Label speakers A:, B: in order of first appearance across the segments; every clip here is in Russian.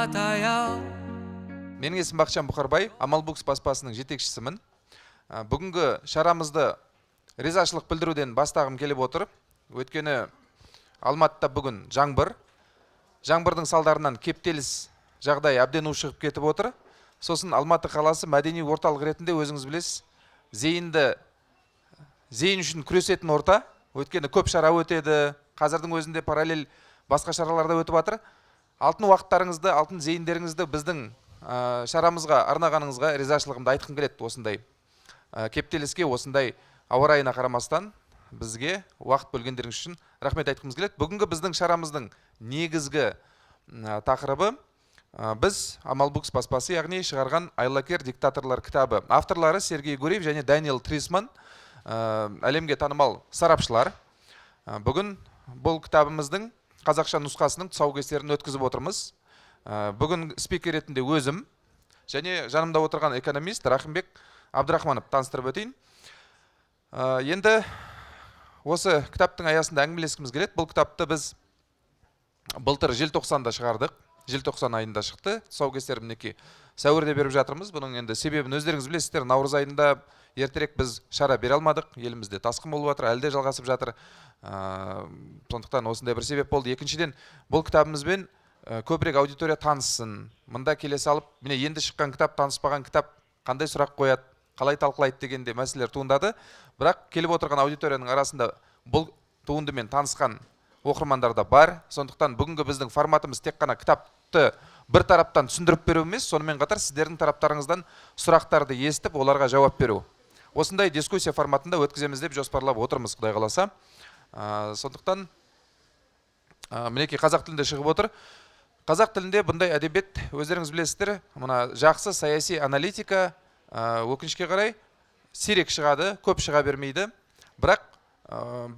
A: таяу.
B: Менің есімім Бақытжан Бұқарбай, Амалбукс баспасының жетекшісімін. Бүгінгі шарамызды ризашылық білдіруден бастағым келіп отыр. Өйткені Алматыда бүгін жаңбыр. Жаңбырдың салдарынан кептеліс жағдай әбден ушығып кетіп отыр. Сосын Алматы қаласы мәдени орталық ретінде өзіңіз білесіз, зейін үшін күресетін орта. Өйткені көп шара өтеді. Қазірдің өзінде параллель басқа шараларда өтіп жатыр. Алтын уақыттарыңызды, алтын зейіндеріңізді біздің шарамызға арнағаныңызға ризашылығымды айтқым келеді. Осындай кептеліске, осындай ауа райына қарамастан бізге уақыт бөлгендеріңіз үшін рахмет айтқымыз келеді. Бүгінгі біздің шарамыздың негізгі тақырыбы біз Амалбукс баспасы, яғни шығарған Айлакер диктаторлар кітабы. Авторлары Сергей Гуриев және Даниэл Трисман, әлемге танымал сарапшылар. Бүгін бұл кітабымыздың қазақша нұсқасының тұсаукесерін өткізіп отырмыз. Бүгін спикер ретінде өзім және жанымда отырған экономист Рахимбек Абдрахманов таныстырып өтейін. Енді осы кітаптың аясында әңгімелескіміз келеді. Бұл кітапты біз былтыр желтоқсанда шығардық. Желтоқсан айында шықты. Тұсаукесер мінекей сәуірде беріп жатырмыз. Бұның енді себебін өздеріңіз білесіздер. Наурыз айында ертерек біз шара бере алмадық. Елімізде тасқын болып жатыр, әлі де жалғасып жатыр. Сондықтан осындай бір себеп болды. Екіншіден, бұл кітабымызбен көбірек аудитория таныссын. Мында келе салып, міне енді шыққан кітап, таныспаған кітап қандай сұрақ қояды, қалай талқылайды дегенде мәселелер туындады. Бірақ келіп отырған аудиторияның арасында бұл туындымен танысқан оқырмандар да бар. Сондықтан бүгінгі біздің форматымыз тек қана кітапты бір тараптан түсіндіріп беру емес, сонымен қатар сіздердің тараптарыңыздан сұрақтарды естіп, оларға жауап беру. Осындай дискуссия форматында өткіземіз деп жоспарлап отырмыз, Құдай қаласа. Сондықтан мінекей қазақ тілінде шығып отыр. Қазақ тілінде бұндай әдебиет, өздеріңіз білесіздер, мына жақсы саяси аналитика өкінішке қарай сирек шығады, көп шыға бермейді. Бірақ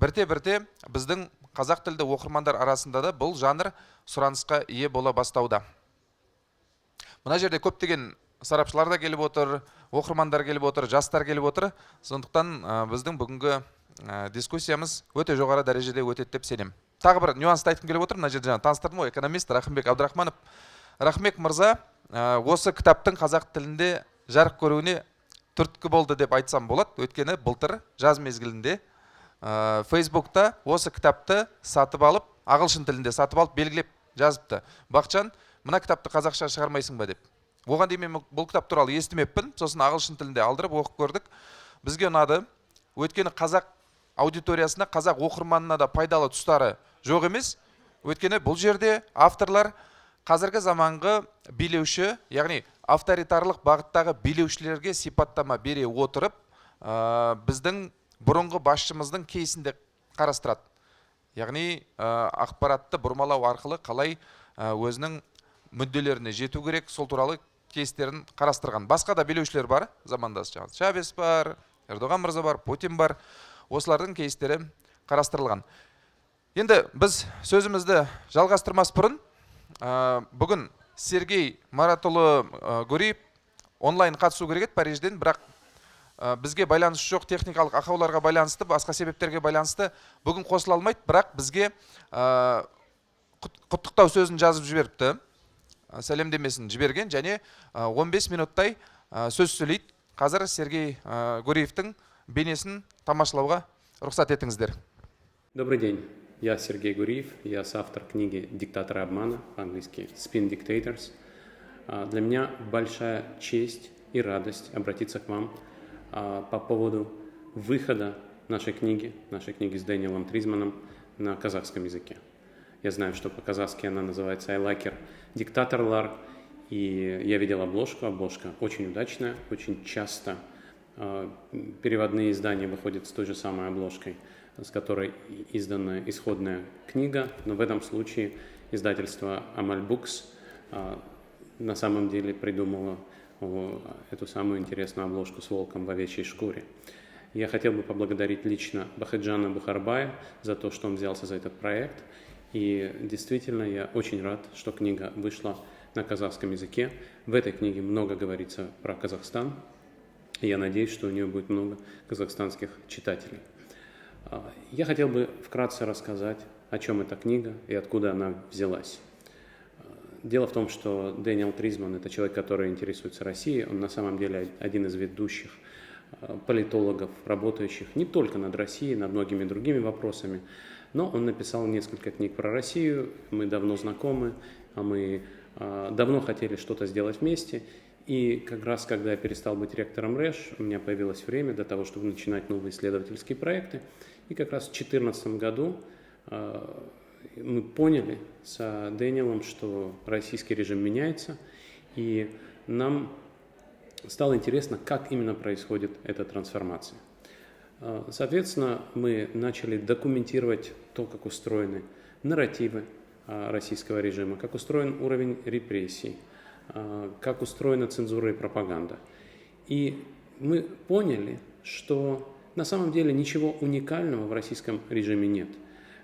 B: бірте-бірте біздің қазақ тілді оқырмандар арасында да бұл жанр сұранысқа ие бола бастауда. Мына жерде көптеген сарапшылар да келіп отыр, оқырмандар келіп отыр, жастар келіп отыр. Сондықтан біздің бүгінгі дискуссиямыз өте жоғары дәрежеде өтеді деп сенем. Тағы бір нюансты айтқым келіп отыр. Мына жерде жаңа таныстырдым ғой, экономист Рахимбек Абдрахманов. Рахимбек мырза осы кітаптың қазақ тілінде жарық көруіне түрткі болды деп айтсам болады. Өйткені былтыр жаз мезгілінде Фейсбукта осы кітапты сатып алып, ағылшын тілінде сатып алып, белгілеп жазыпты. Бақытжан, мына кітапты қазақша шығармайсың ба деп. Оған дейін мен бұл кітап туралы естімеппін. Сосын ағылшын тілінде алдырып оқып көрдік. Бізге ұнады. Өйткені қазақ аудиториясына, қазақ оқырманына да пайдалы тұстары жоқ емес. Өйткені бұл жерде авторлар қазіргі заманғы билеуші, яғни авторитарлық бағыттағы билеушілерге сипаттама бере отырып, біздің бұрынғы басшымыздың кейсінде қарастырады. Яғни ақпаратты бұрмалау арқылы қалай өзінің мүдделеріне жету керек, сол туралы кейстерін қарастырған. Басқа да билеушілер бар, замандас. Шавес бар, Ердоған мырза бар, Путин бар. Осылардың кейстері қарастырылған. Енді біз сөзімізді жалғастырмас бұрын, бүгін Сергей Маратұлы Гуриев онлайн қатысу керек еді Парижден, бірақ бізге байланыс жоқ, техникалық ақауларға байланысты, басқа себептерге байланысты бүгін қосыла алмайды, бірақ бізге құттықтау сөзін жазып жіберіпті, сәлемдемесін жіберген, және 15 минуттай сөз сөйлейді. Қазір Сергей Гуриевтің бейнесін тамашалауға рұқсат етіңіздер.
C: Добрый день, я Сергей Гуриев, я соавтор книги «Диктаторы обмана», по-английски «Spin Dictators». Для меня большая честь и радость обратиться к вам по поводу выхода нашей книги с Дэниелом Трисманом на казахском языке. Я знаю, что по-казахски она называется «Айлакер диктаторлар», и я видел обложку. Обложка очень удачная, очень часто переводные издания выходят с той же самой обложкой, с которой издана исходная книга, но в этом случае издательство Амальбукс на самом деле придумало эту самую интересную обложку с волком в овечьей шкуре. Я хотел бы поблагодарить лично Бақытжана Бұқарбая за то, что он взялся за этот проект. И действительно, я очень рад, что книга вышла на казахском языке. В этой книге много говорится про Казахстан. И я надеюсь, что у нее будет много казахстанских читателей. Я хотел бы вкратце рассказать, о чем эта книга и откуда она взялась. Дело в том, что Дэниел Тризман – это человек, который интересуется Россией. Он на самом деле один из ведущих политологов, работающих не только над Россией, над многими другими вопросами, но он написал несколько книг про Россию. Мы давно знакомы, мы давно хотели что-то сделать вместе. И как раз, когда я перестал быть ректором РЭШ, у меня появилось время для того, чтобы начинать новые исследовательские проекты. И как раз в 2014 году мы поняли с Дэниелом, что российский режим меняется, и нам стало интересно, как именно происходит эта трансформация. Соответственно, мы начали документировать то, как устроены нарративы российского режима, как устроен уровень репрессий, как устроена цензура и пропаганда. И мы поняли, что на самом деле ничего уникального в российском режиме нет.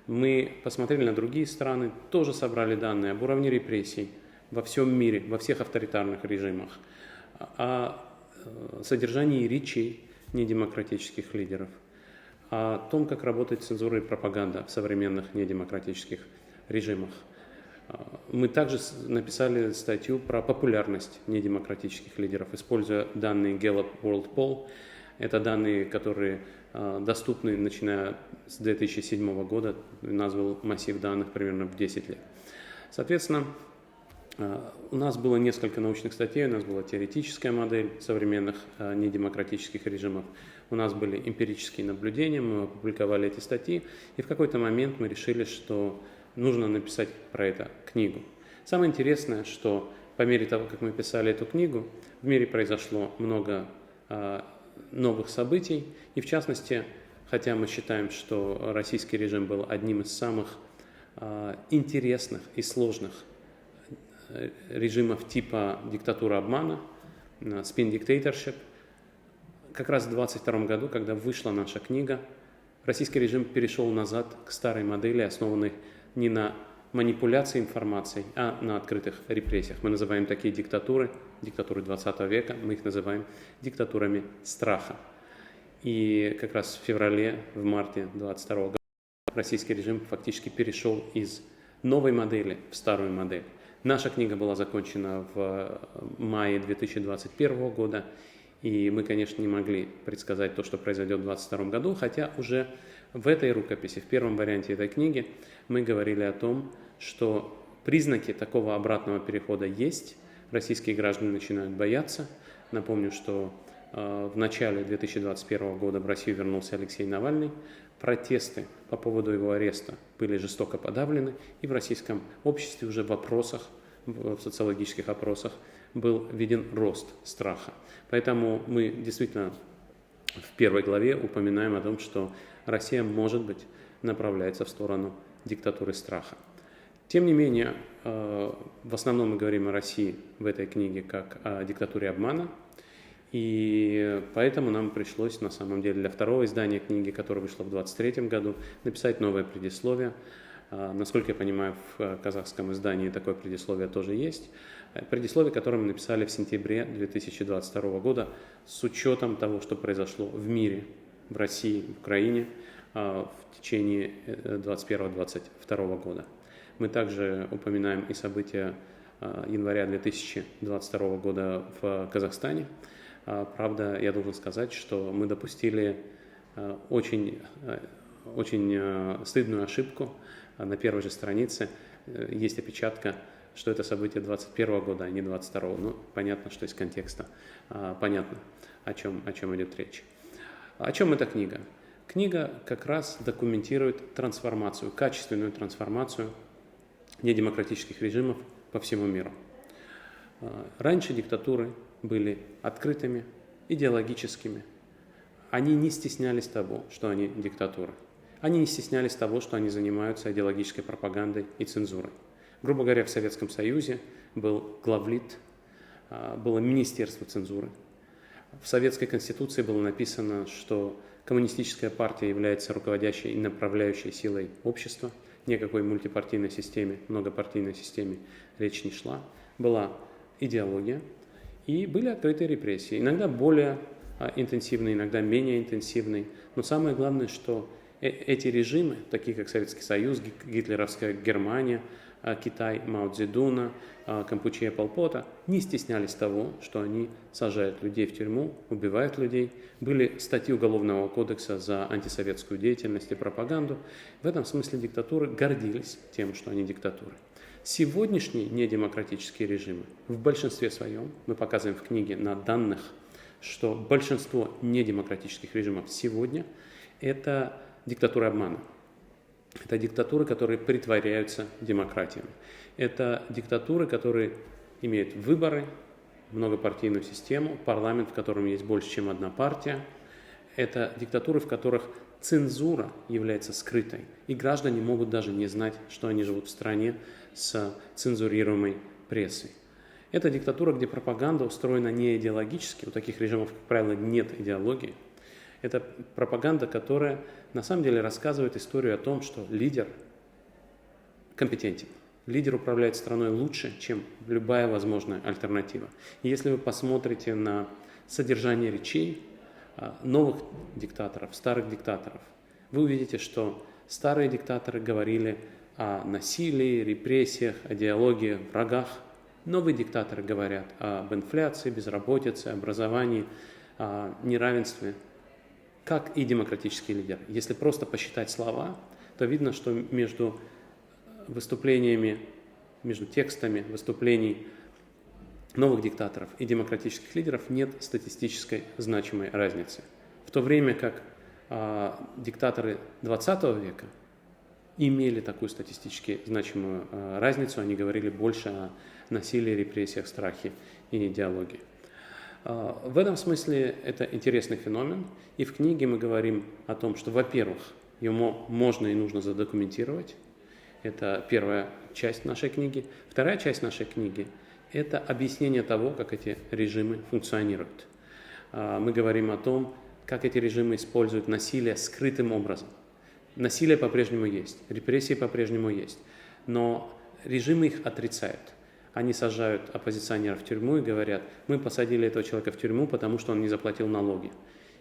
C: Мы посмотрели на другие страны, тоже собрали данные об уровне репрессий во всем мире, во всех авторитарных режимах, о содержании речей недемократических лидеров, о том, как работает цензура и пропаганда в современных недемократических режимах. Мы также написали статью про популярность недемократических лидеров, используя данные Gallup World Poll. Это данные, которые доступны, начиная с 2007 года. У нас был массив данных примерно в 10 лет. Соответственно, у нас было несколько научных статей, у нас была теоретическая модель современных недемократических режимов, у нас были эмпирические наблюдения, мы опубликовали эти статьи, и в какой-то момент мы решили, что нужно написать про это книгу. Самое интересное, что по мере того, как мы писали эту книгу, в мире произошло много новых событий, и в частности, хотя мы считаем, что российский режим был одним из самых интересных и сложных режимов типа диктатура обмана, spin dictatorship, как раз в 2022 году, когда вышла наша книга, российский режим перешел назад к старой модели, основанной не на манипуляции информацией, а на открытых репрессиях. Мы называем такие диктатуры 20 века, мы их называем диктатурами страха. И как раз в феврале, в марте 2022 года российский режим фактически перешел из новой модели в старую модель. Наша книга была закончена в мае 2021 года, и мы, конечно, не могли предсказать то, что произойдет в 2022 году, хотя уже в этой рукописи, в первом варианте этой книги, мы говорили о том, что признаки такого обратного перехода есть, российские граждане начинают бояться. Напомню, что в начале 2021 года в Россию вернулся Алексей Навальный, протесты по поводу его ареста были жестоко подавлены, и в российском обществе уже в опросах, в социологических опросах был виден рост страха. Поэтому мы действительно в первой главе упоминаем о том, что Россия, может быть, направляется в сторону диктатуры страха. Тем не менее, в основном мы говорим о России в этой книге как о диктатуре обмана, и поэтому нам пришлось, на самом деле, для второго издания книги, которое вышло в 2023 году, написать новое предисловие. Насколько я понимаю, в казахском издании такое предисловие тоже есть. Предисловие, которое мы написали в сентябре 2022 года с учетом того, что произошло в мире, в России, в Украине в течение 2021-2022 года. Мы также упоминаем и события января 2022 года в Казахстане. Правда, я должен сказать, что мы допустили очень стыдную ошибку. На первой же странице есть опечатка, что это событие 2021 года, а не 2022. Ну, понятно, что из контекста понятно, о чем идет речь. О чем эта книга? Книга как раз документирует трансформацию, качественную трансформацию недемократических режимов по всему миру. Раньше диктатуры были открытыми, идеологическими. Они не стеснялись того, что они диктатуры. Они не стеснялись того, что они занимаются идеологической пропагандой и цензурой. Грубо говоря, в Советском Союзе был главлит, было Министерство цензуры. В Советской Конституции было написано, что коммунистическая партия является руководящей и направляющей силой общества. Ни о какой мультипартийной системе, многопартийной системе речь не шла. Была идеология и были открытые репрессии. Иногда более интенсивные, иногда менее интенсивные. Но самое главное, что эти режимы, такие как Советский Союз, гитлеровская Германия, Китай Мао Цзэдуна, Кампучия Пол Пота, не стеснялись того, что они сажают людей в тюрьму, убивают людей. Были статьи Уголовного кодекса за антисоветскую деятельность и пропаганду. В этом смысле диктатуры гордились тем, что они диктатуры. Сегодняшние недемократические режимы в большинстве своем, мы показываем в книге на данных, что большинство недемократических режимов сегодня – это диктатура обмана. Это диктатуры, которые притворяются демократиями. Это диктатуры, которые имеют выборы, многопартийную систему, парламент, в котором есть больше, чем одна партия. Это диктатуры, в которых цензура является скрытой, и граждане могут даже не знать, что они живут в стране с цензурируемой прессой. Это диктатура, где пропаганда устроена не идеологически, у таких режимов, как правило, нет идеологии. Это пропаганда, которая на самом деле рассказывает историю о том, что лидер компетентен. Лидер управляет страной лучше, чем любая возможная альтернатива. И если вы посмотрите на содержание речей новых диктаторов, старых диктаторов, вы увидите, что старые диктаторы говорили о насилии, репрессиях, идеологии, врагах. Новые диктаторы говорят об инфляции, безработице, образовании, неравенстве, как и демократические лидеры. Если просто посчитать слова, то видно, что между выступлениями, между текстами выступлений новых диктаторов и демократических лидеров нет статистической значимой разницы. В то время как диктаторы 20 века имели такую статистически значимую разницу, они говорили больше о насилии, репрессиях, страхе и идеологии. В этом смысле это интересный феномен, и в книге мы говорим о том, что, во-первых, его можно и нужно задокументировать. Это первая часть нашей книги. Вторая часть нашей книги – это объяснение того, как эти режимы функционируют. Мы говорим о том, как эти режимы используют насилие скрытым образом. Насилие по-прежнему есть, репрессии по-прежнему есть, но режимы их отрицают. Они сажают оппозиционеров в тюрьму и говорят: мы посадили этого человека в тюрьму, потому что он не заплатил налоги.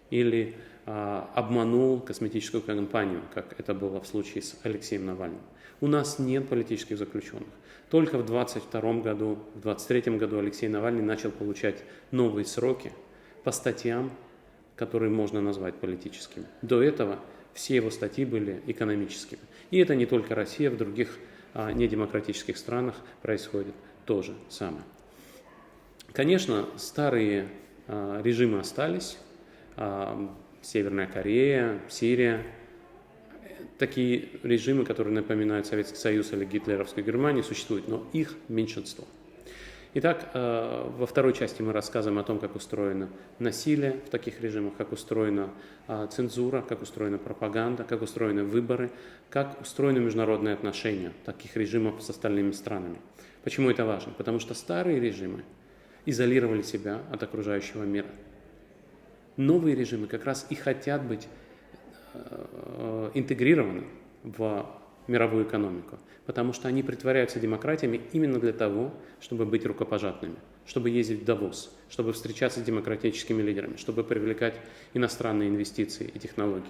C: Или обманул косметическую компанию, как это было в случае с Алексеем Навальным. У нас нет политических заключенных. Только в 2022 году, в 2023 году Алексей Навальный начал получать новые сроки по статьям, которые можно назвать политическими. До этого все его статьи были экономическими. И это не только Россия, в других недемократических странах происходит то же самое. Конечно, старые режимы остались. Северная Корея, Сирия. Такие режимы, которые напоминают Советский Союз или гитлеровскую Германию, существуют, но их меньшинство. Итак, во второй части мы рассказываем о том, как устроено насилие в таких режимах, как устроена цензура, как устроена пропаганда, как устроены выборы, как устроены международные отношения таких режимов с остальными странами. Почему это важно? Потому что старые режимы изолировали себя от окружающего мира. Новые режимы как раз и хотят быть интегрированы в мировую экономику, потому что они притворяются демократиями именно для того, чтобы быть рукопожатными, чтобы ездить в Давос, чтобы встречаться с демократическими лидерами, чтобы привлекать иностранные инвестиции и технологии.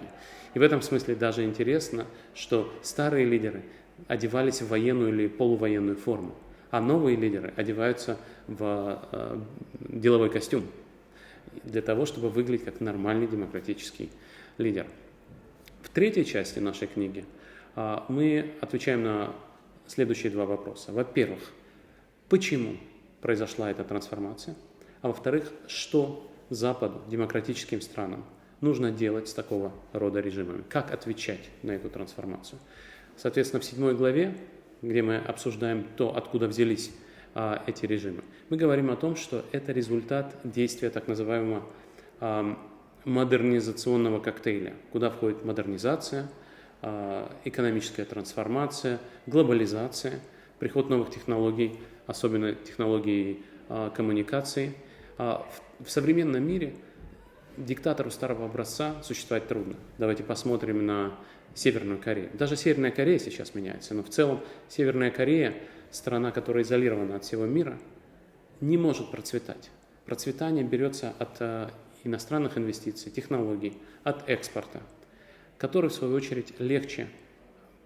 C: И в этом смысле даже интересно, что старые лидеры одевались в военную или полувоенную форму, а новые лидеры одеваются в деловой костюм для того, чтобы выглядеть как нормальный демократический лидер. В третьей части нашей книги мы отвечаем на следующие два вопроса. Во-первых, почему произошла эта трансформация? А во-вторых, что Западу, демократическим странам, нужно делать с такого рода режимами? Как отвечать на эту трансформацию? Соответственно, в 7 главе, где мы обсуждаем то, откуда взялись эти режимы, мы говорим о том, что это результат действия так называемого модернизационного коктейля, куда входит модернизация, экономическая трансформация, глобализация, приход новых технологий, особенно технологий коммуникации. В современном мире диктатору старого образца существовать трудно. Давайте посмотрим на Северную Корею. Даже Северная Корея сейчас меняется, но в целом Северная Корея, страна, которая изолирована от всего мира, не может процветать. Процветание берется от иностранных инвестиций, технологий, от экспорта, который, в свою очередь, легче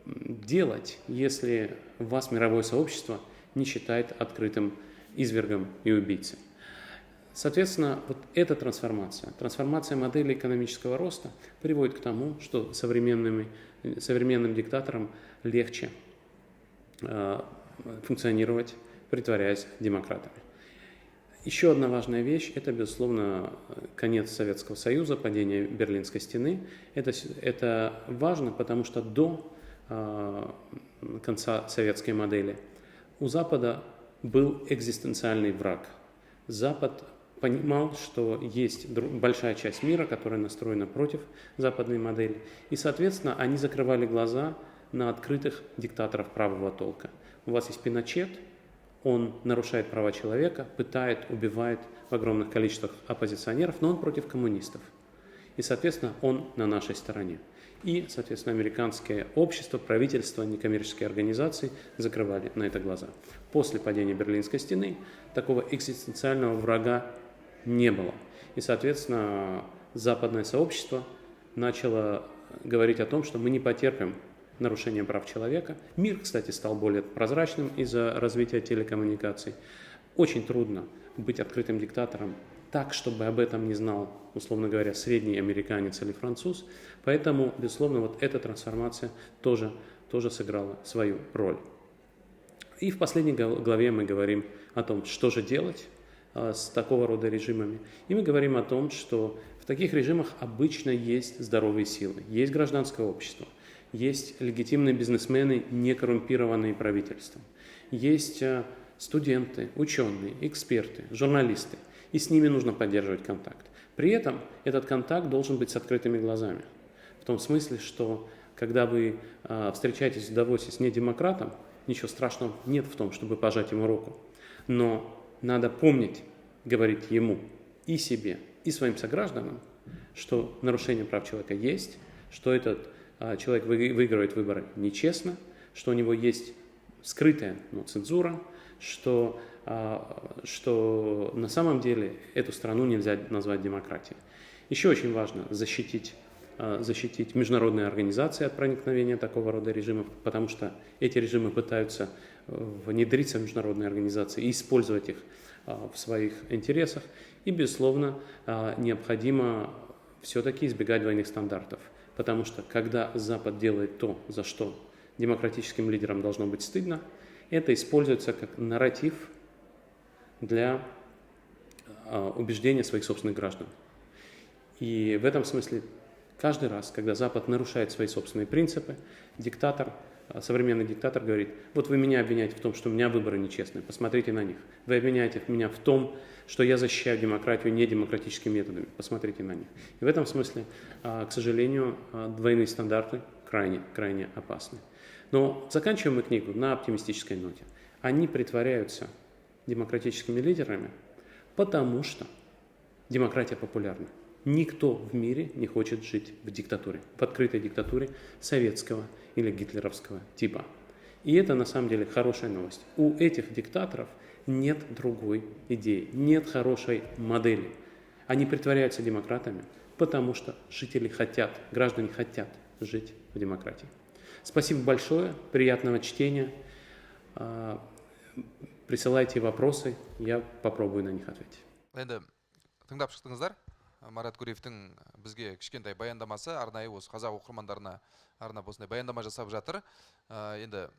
C: делать, если вас мировое сообщество не считает открытым извергом и убийцей. Соответственно, вот эта трансформация модели экономического роста приводит к тому, что современным диктаторам легче функционировать, притворяясь демократами. Еще одна важная вещь – это, безусловно, конец Советского Союза, падение Берлинской стены. Это важно, потому что до конца советской модели у Запада был экзистенциальный враг. Запад понимал, что есть большая часть мира, которая настроена против западной модели, и, соответственно, они закрывали глаза на открытых диктаторов правого толка. У вас есть Пиночет, он нарушает права человека, пытает, убивает в огромных количествах оппозиционеров, но он против коммунистов. И, соответственно, он на нашей стороне. И, соответственно, американское общество, правительство, некоммерческие организации закрывали на это глаза. После падения Берлинской стены такого экзистенциального врага не было. И, соответственно, западное сообщество начало говорить о том, что мы не потерпим нарушения прав человека. Мир, кстати, стал более прозрачным из-за развития телекоммуникаций. Очень трудно быть открытым диктатором так, чтобы об этом не знал, условно говоря, средний американец или француз. Поэтому, безусловно, вот эта трансформация тоже сыграла свою роль. И в последней главе мы говорим о том, что же делать с такого рода режимами. И мы говорим о том, что в таких режимах обычно есть здоровые силы, есть гражданское общество, есть легитимные бизнесмены, не коррумпированные правительством, есть студенты, ученые, эксперты, журналисты, и с ними нужно поддерживать контакт. При этом этот контакт должен быть с открытыми глазами. В том смысле, что когда вы встречаетесь в Давосе с недемократом, ничего страшного нет в том, чтобы пожать ему руку. Но надо помнить, говорить ему и себе, и своим согражданам, что нарушение прав человека есть, что этот человек выигрывает выборы нечестно, что у него есть скрытая цензура, что на самом деле эту страну нельзя назвать демократией. Еще очень важно защитить международные организации от проникновения такого рода режимов, потому что эти режимы пытаются внедриться в международные организации и использовать их в своих интересах. И, безусловно, необходимо все-таки избегать двойных стандартов, потому что когда Запад делает то, за что демократическим лидерам должно быть стыдно, это используется как нарратив для убеждения своих собственных граждан. И в этом смысле каждый раз, когда Запад нарушает свои собственные принципы, современный диктатор говорит: вот вы меня обвиняете в том, что у меня выборы нечестные, посмотрите на них. Вы обвиняете меня в том, что я защищаю демократию недемократическими методами, посмотрите на них. И в этом смысле, к сожалению, двойные стандарты крайне опасны. Но заканчиваем мы книгу на оптимистической ноте. Они притворяются демократическими лидерами, потому что демократия популярна. Никто в мире не хочет жить в диктатуре, в открытой диктатуре советского или гитлеровского типа. И это на самом деле хорошая новость. У этих диктаторов нет другой идеи, нет хорошей модели. Они притворяются демократами, потому что граждане хотят жить в демократии. Спасибо большое, приятного чтения. Присылайте вопросы, я попробую на них ответить.
B: Енді тыңдап шықтыңыздар. Марат Гуриевтің бізге кішкентай баяндамасы арнайы осы қазақ оқырмандарына арнап осындай баяндама жасап жатыр. Енді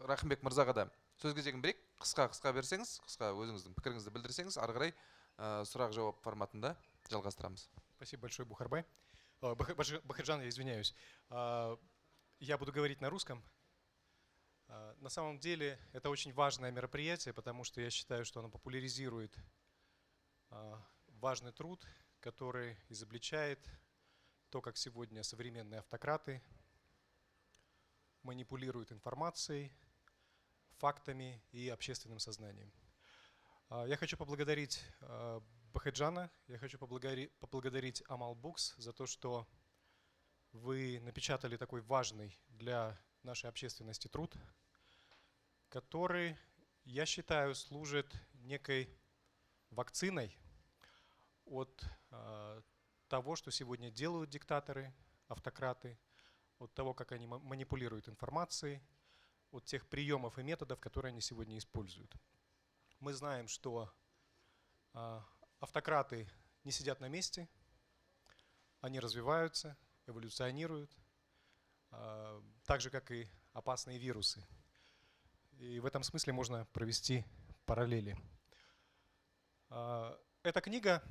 B: Рахымбек мырзаға да сөз кезегін берейік. Қысқа берсеңіз, қысқа өзіңіздің пікіріңізді білдірсеңіз, ары қарай сұрақ-жауап форматында жалғастырамыз.
A: Спасибо большое, Бухарбай. Бахаджан, я извиняюсь. Я буду говорить на русском. На самом деле это очень важное мероприятие, потому что я считаю, что оно популяризирует важный труд, который изобличает то, как сегодня современные автократы манипулируют информацией, фактами и общественным сознанием. Я хочу поблагодарить Бахаджана, я хочу поблагодарить Amal Books за то, что вы напечатали такой важный для нашей общественности труд, который, я считаю, служит некой вакциной от того, что сегодня делают диктаторы, автократы, от того, как они манипулируют информацией, от тех приемов и методов, которые они сегодня используют. Мы знаем, что автократы не сидят на месте, они развиваются, эволюционируют, так же, как и опасные вирусы. И в этом смысле можно провести параллели. Эта книга,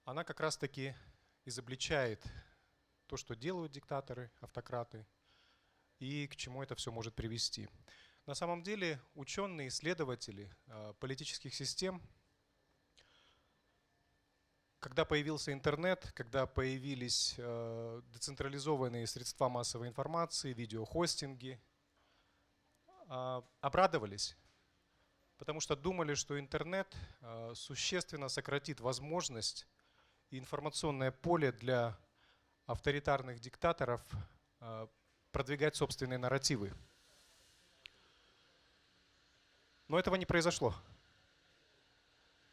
A: она как раз-таки изобличает то, что делают диктаторы, автократы, и к чему это все может привести. На самом деле ученые, исследователи политических систем, когда появился интернет, когда появились децентрализованные средства массовой информации, видеохостинги, обрадовались, потому что думали, что интернет существенно сократит возможность и информационное поле для авторитарных диктаторов продвигать собственные нарративы. Но этого не произошло.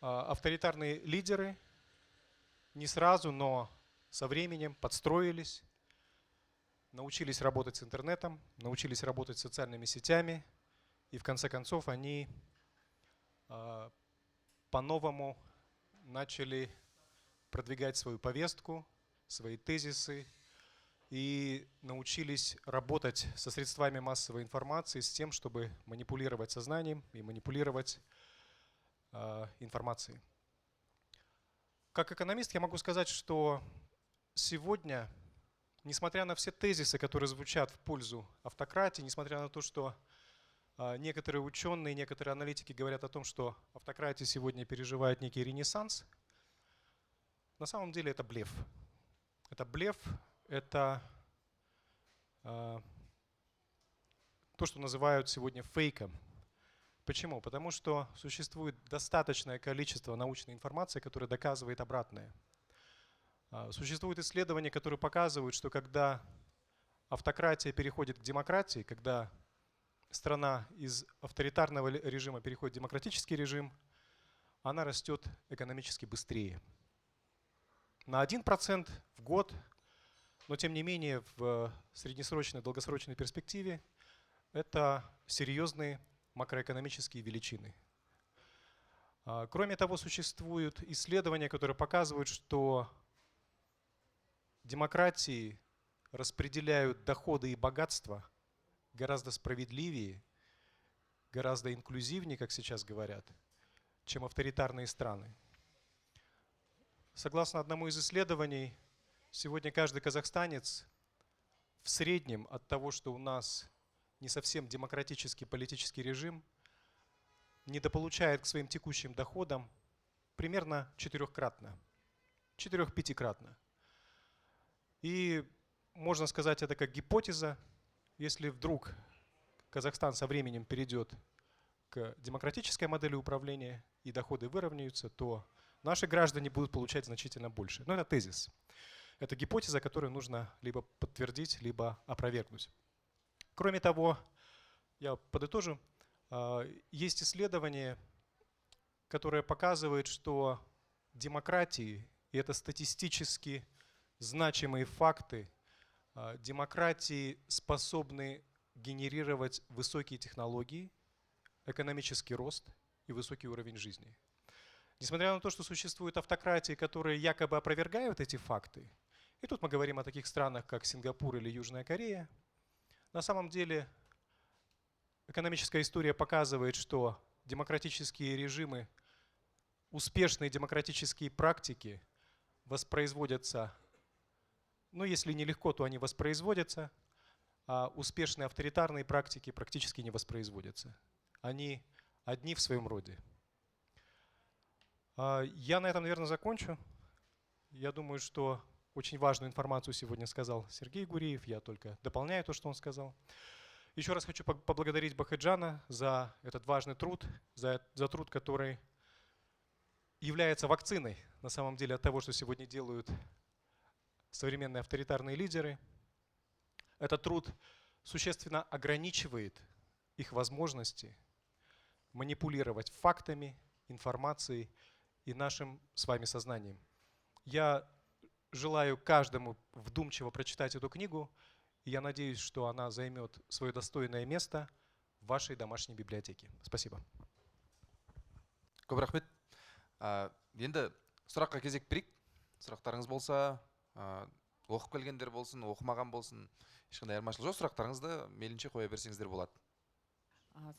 A: Авторитарные лидеры не сразу, но со временем подстроились, научились работать с интернетом, научились работать с социальными сетями, и в конце концов они по-новому начали продвигать свою повестку, свои тезисы и научились работать со средствами массовой информации с тем, чтобы манипулировать сознанием и манипулировать информацией. Как экономист я могу сказать, что сегодня, несмотря на все тезисы, которые звучат в пользу автократии, несмотря на то, что некоторые ученые, некоторые аналитики говорят о том, что автократия сегодня переживает некий ренессанс, на самом деле это блеф. Это блеф, это то, что называют сегодня фейком. Почему? Потому что существует достаточное количество научной информации, которая доказывает обратное. Существуют исследования, которые показывают, что когда автократия переходит к демократии, когда страна из авторитарного режима переходит в демократический режим, она растет экономически быстрее. На 1% в год, но тем не менее в среднесрочной, долгосрочной перспективе это серьезные макроэкономические величины. Кроме того, существуют исследования, которые показывают, что демократии распределяют доходы и богатства гораздо справедливее, гораздо инклюзивнее, как сейчас говорят, чем авторитарные страны. Согласно одному из исследований, сегодня каждый казахстанец в среднем от того, что у нас не совсем демократический политический режим, недополучает к своим текущим доходам примерно 4-кратно, 4-5-кратно. И можно сказать, это как гипотеза, если вдруг Казахстан со временем перейдет к демократической модели управления и доходы выровняются, то наши граждане будут получать значительно больше. Но это тезис. Это гипотеза, которую нужно либо подтвердить, либо опровергнуть. Кроме того, я подытожу, есть исследование, которое показывает, что демократии, и это статистически значимые факты, демократии способны генерировать высокие технологии, экономический рост и высокий уровень жизни. Несмотря на то, что существуют автократии, которые якобы опровергают эти факты, и тут мы говорим о таких странах, как Сингапур или Южная Корея, на самом деле экономическая история показывает, что демократические режимы, успешные демократические практики воспроизводятся, ну если нелегко, то они воспроизводятся, а успешные авторитарные практики практически не воспроизводятся. Они одни в своем роде. Я на этом, наверное, закончу. Я думаю, что очень важную информацию сегодня сказал Сергей Гуриев. Я только дополняю то, что он сказал. Еще раз хочу поблагодарить Бахеджана за этот важный труд, за труд, который является вакциной, на самом деле, от того, что сегодня делают современные авторитарные лидеры. Этот труд существенно ограничивает их возможности манипулировать фактами, информацией и нашим с вами сознанием. Я желаю каждому вдумчиво прочитать эту книгу. И я надеюсь, что она займет свое достойное место в вашей домашней библиотеке. Спасибо.
B: Көп рахмет. Енді сұраққа кезек берейік. Сұрақтарыңыз болса, оқып келгендер болсын, оқымаған болсын, ешқандай айырмашылық жоқ. Сұрақтарыңызды мейлінше қоя берсеңіздер болады.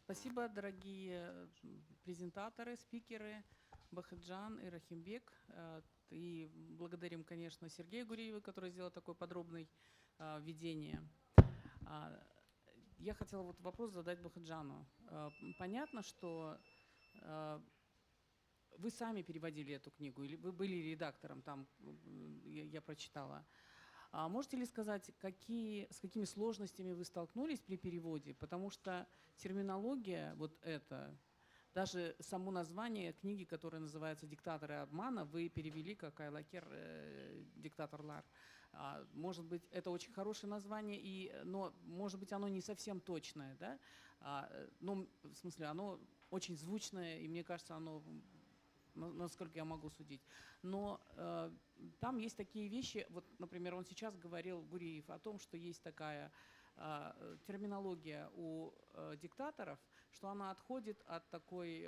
D: Спасибо, дорогие презентаторы, спикеры, Бахаджан и Рахимбек. И благодарим, конечно, Сергея Гуриева, который сделал такое подробное введение. Я хотела вот вопрос задать Бахаджану. Понятно, что вы сами переводили эту книгу, или вы были редактором, там я прочитала. Можете ли сказать, с какими сложностями вы столкнулись при переводе? Потому что терминология вот эта, даже само название книги, которая называется «Диктаторы обмана», вы перевели как Айлакер «Диктаторлар». Может быть, это очень хорошее название, но, может быть, оно не совсем точное, да? Ну, в смысле, оно очень звучное, и мне кажется, оно, насколько я могу судить. Но там есть такие вещи, вот, например, он сейчас говорил, Гуриев, о том, что есть такая терминология у диктаторов, что она отходит от такой,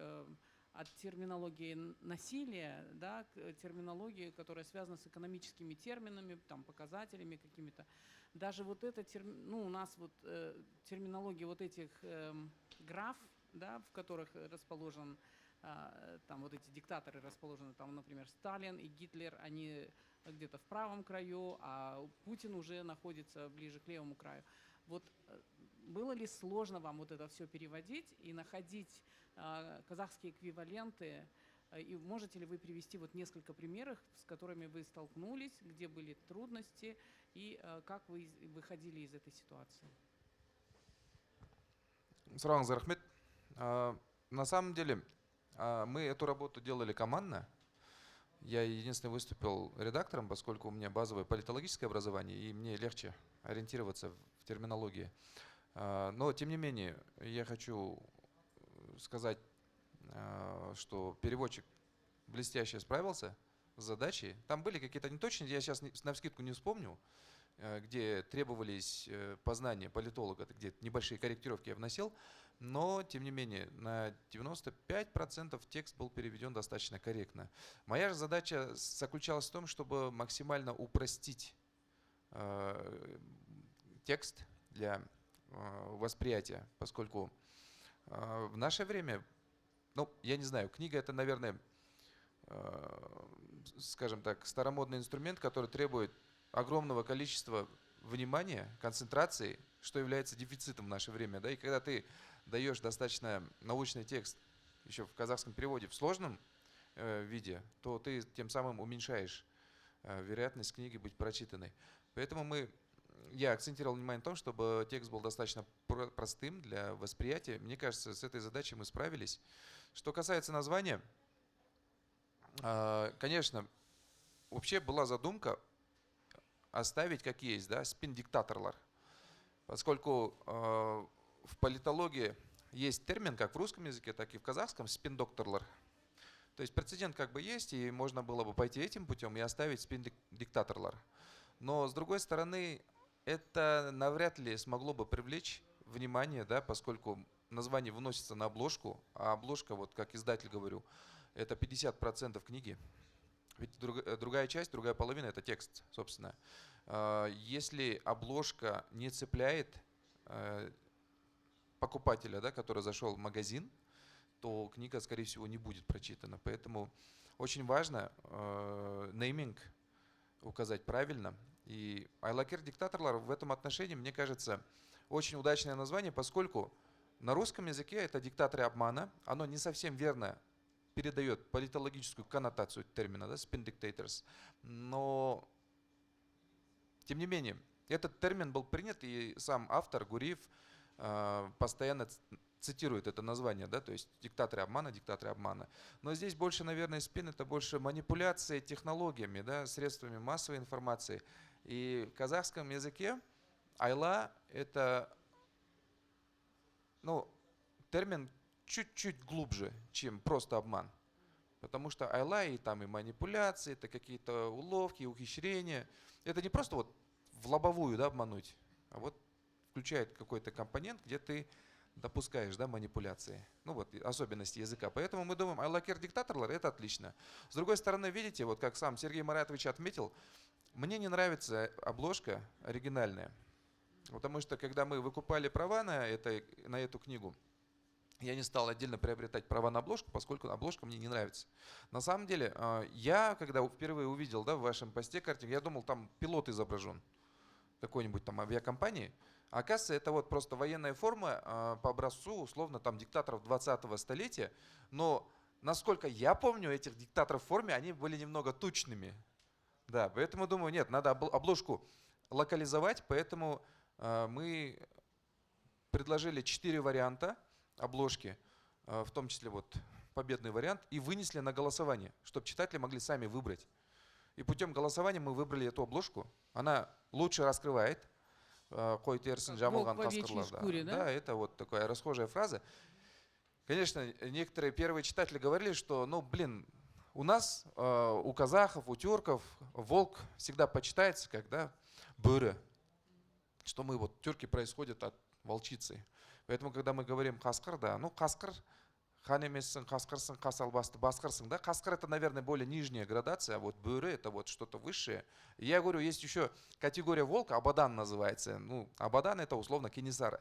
D: от терминологии насилия, да, к терминологии, которая связана с экономическими терминами, там, показателями какими-то. Даже вот эта, ну, у нас вот терминология вот этих граф, да, в которых расположен, там вот эти диктаторы расположены, там, например, Сталин и Гитлер, они где-то в правом краю, а Путин уже находится ближе к левому краю. Вот было ли сложно вам вот это все переводить и находить казахские эквиваленты? И можете ли вы привести вот несколько примеров, с которыми вы столкнулись, где были трудности и как вы выходили из этой ситуации?
B: Сұрағыңызға рахмет. На самом деле, мы эту работу делали командно. Я единственный выступил редактором, поскольку у меня базовое политологическое образование, и мне легче ориентироваться в терминологии. Но, тем не менее, я хочу сказать, что переводчик блестяще справился с задачей. Там были какие-то неточности, я сейчас навскидку не вспомню, где требовались познания политолога, где небольшие корректировки я вносил, но, тем не менее, на 95% текст был переведен достаточно корректно. Моя же задача заключалась в том, чтобы максимально упростить текст для восприятия, поскольку в наше время, ну, я не знаю, книга — это, наверное, скажем так, старомодный инструмент, который требует огромного количества внимания, концентрации, что является дефицитом в наше время. Да? И когда ты даешь достаточно научный текст еще в казахском переводе в сложном виде, то ты тем самым уменьшаешь вероятность книги быть прочитанной. Поэтому я акцентировал внимание на том, чтобы текст был достаточно простым для восприятия. Мне кажется, с этой задачей мы справились. Что касается названия, конечно, вообще была задумка оставить как есть, да, спин-диктаторлар. Поскольку в политологии есть термин, как в русском языке, так и в казахском, спин-докторлар. То есть прецедент как бы есть, и можно было бы пойти этим путем и оставить спин-диктаторлар. Но с другой стороны, это навряд ли смогло бы привлечь внимание, да, поскольку название выносится на обложку, а обложка, вот как издатель говорю, это 50% книги. Ведь другая часть, другая половина — это текст, собственно. Если обложка не цепляет покупателя, да, который зашел в магазин, то книга, скорее всего, не будет прочитана. Поэтому очень важно нейминг указать правильно. И Айлакер Диктаторлар в этом отношении, мне кажется, очень удачное название, поскольку на русском языке это диктаторы обмана, оно не совсем верно передает политологическую коннотацию термина, да, spin dictators, но тем не менее этот термин был принят, и сам автор Гуриев постоянно цитирует это название, да, то есть диктаторы обмана, диктаторы обмана. Но здесь больше, наверное, спин — это больше манипуляция технологиями, да, средствами массовой информации. И в казахском языке айла — это, ну, термин чуть-чуть глубже, чем просто обман. Потому что айлай, там и манипуляции, это какие-то уловки, ухищрения. Это не просто вот в лобовую, да, обмануть, а вот включает какой-то компонент, где ты допускаешь, да, манипуляции. Ну вот особенности языка. Поэтому мы думаем, айлакер диктаторлар это отлично. С другой стороны, видите, вот как сам Сергей Маратович отметил, мне не нравится обложка оригинальная. Потому что когда мы выкупали права на эту книгу, я не стал отдельно приобретать права на обложку, поскольку обложка мне не нравится. На самом деле, я, когда впервые увидел, да, в вашем посте картинку, я думал, там пилот изображен какой-нибудь там авиакомпании. А оказывается, это вот просто военная форма по образцу, условно, там диктаторов 20-го столетия. Но, насколько я помню, этих диктаторов в форме, они были немного тучными. Да, поэтому думаю, нет, надо обложку локализовать, поэтому мы предложили 4 варианта обложки, в том числе вот победный вариант, и вынесли на голосование, чтобы читатели могли сами выбрать. И путем голосования мы выбрали эту обложку. Она лучше раскрывает «Қой терісін жамылған
D: волк в овечьей
B: қасқырлар».
D: шкуре, да?
B: Да, это вот такая расхожая фраза. Конечно, некоторые первые читатели говорили, что, ну, блин, у нас, у казахов, у тюрков волк всегда почитается, как, да, бөрі. Что мы, вот, тюрки происходят от волчицы. Поэтому, когда мы говорим қасқыр, да, ну, қасқыр, хан емессің, қасқырсың, қас албасты, басқырсың, да. Қасқыр это, наверное, более нижняя градация, а вот бөрі это вот что-то высшее. И я говорю, есть еще категория волка, абадан называется. Ну, абадан это условно Кенесары.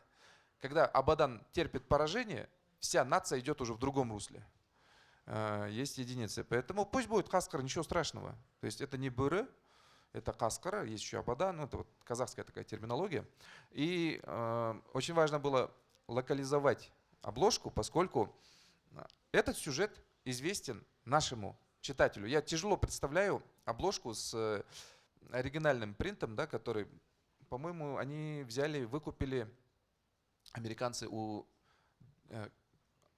B: Когда абадан терпит поражение, вся нация идет уже в другом русле. Есть единицы. Поэтому пусть будет қасқыр, ничего страшного. То есть это не бөрі, это қасқыр, есть еще абадан, ну, это вот казахская такая терминология. И очень важно было локализовать обложку, поскольку этот сюжет известен нашему читателю. Я тяжело представляю обложку с оригинальным принтом, да, который, по-моему, они взяли, выкупили американцы у...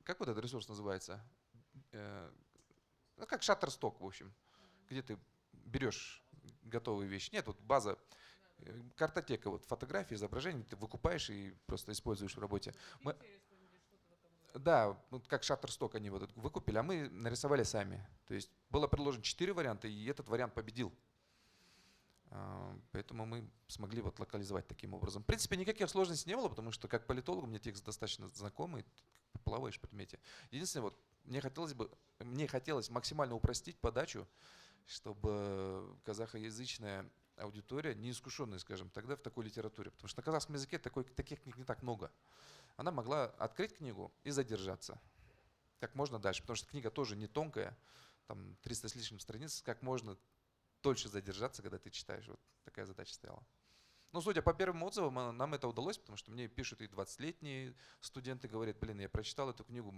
B: Как вот этот ресурс называется? Ну, как Shutterstock, в общем, где ты берешь готовые вещи. Нет, вот база, картотека, вот фотографии, изображений, ты выкупаешь и просто используешь в работе. Да, вот как Shutterstock они вот это выкупили, а мы нарисовали сами. То есть было предложено 4 варианта, и этот вариант победил. Поэтому мы смогли вот локализовать таким образом. В принципе, никаких сложностей не было, потому что как политологу мне текст достаточно знакомый, плаваешь в предмете. Единственное, вот мне хотелось максимально упростить подачу, чтобы казахоязычная аудитория, неискушенная, скажем, тогда в такой литературе, потому что на казахском языке таких книг не так много, она могла открыть книгу и задержаться как можно дальше, потому что книга тоже не тонкая, там 300 с лишним страниц, как можно дольше задержаться, когда ты читаешь. Вот такая задача стояла. Ну, судя по первым отзывам, нам это удалось, потому что мне пишут и 20-летние студенты, говорят, блин, я прочитал эту книгу,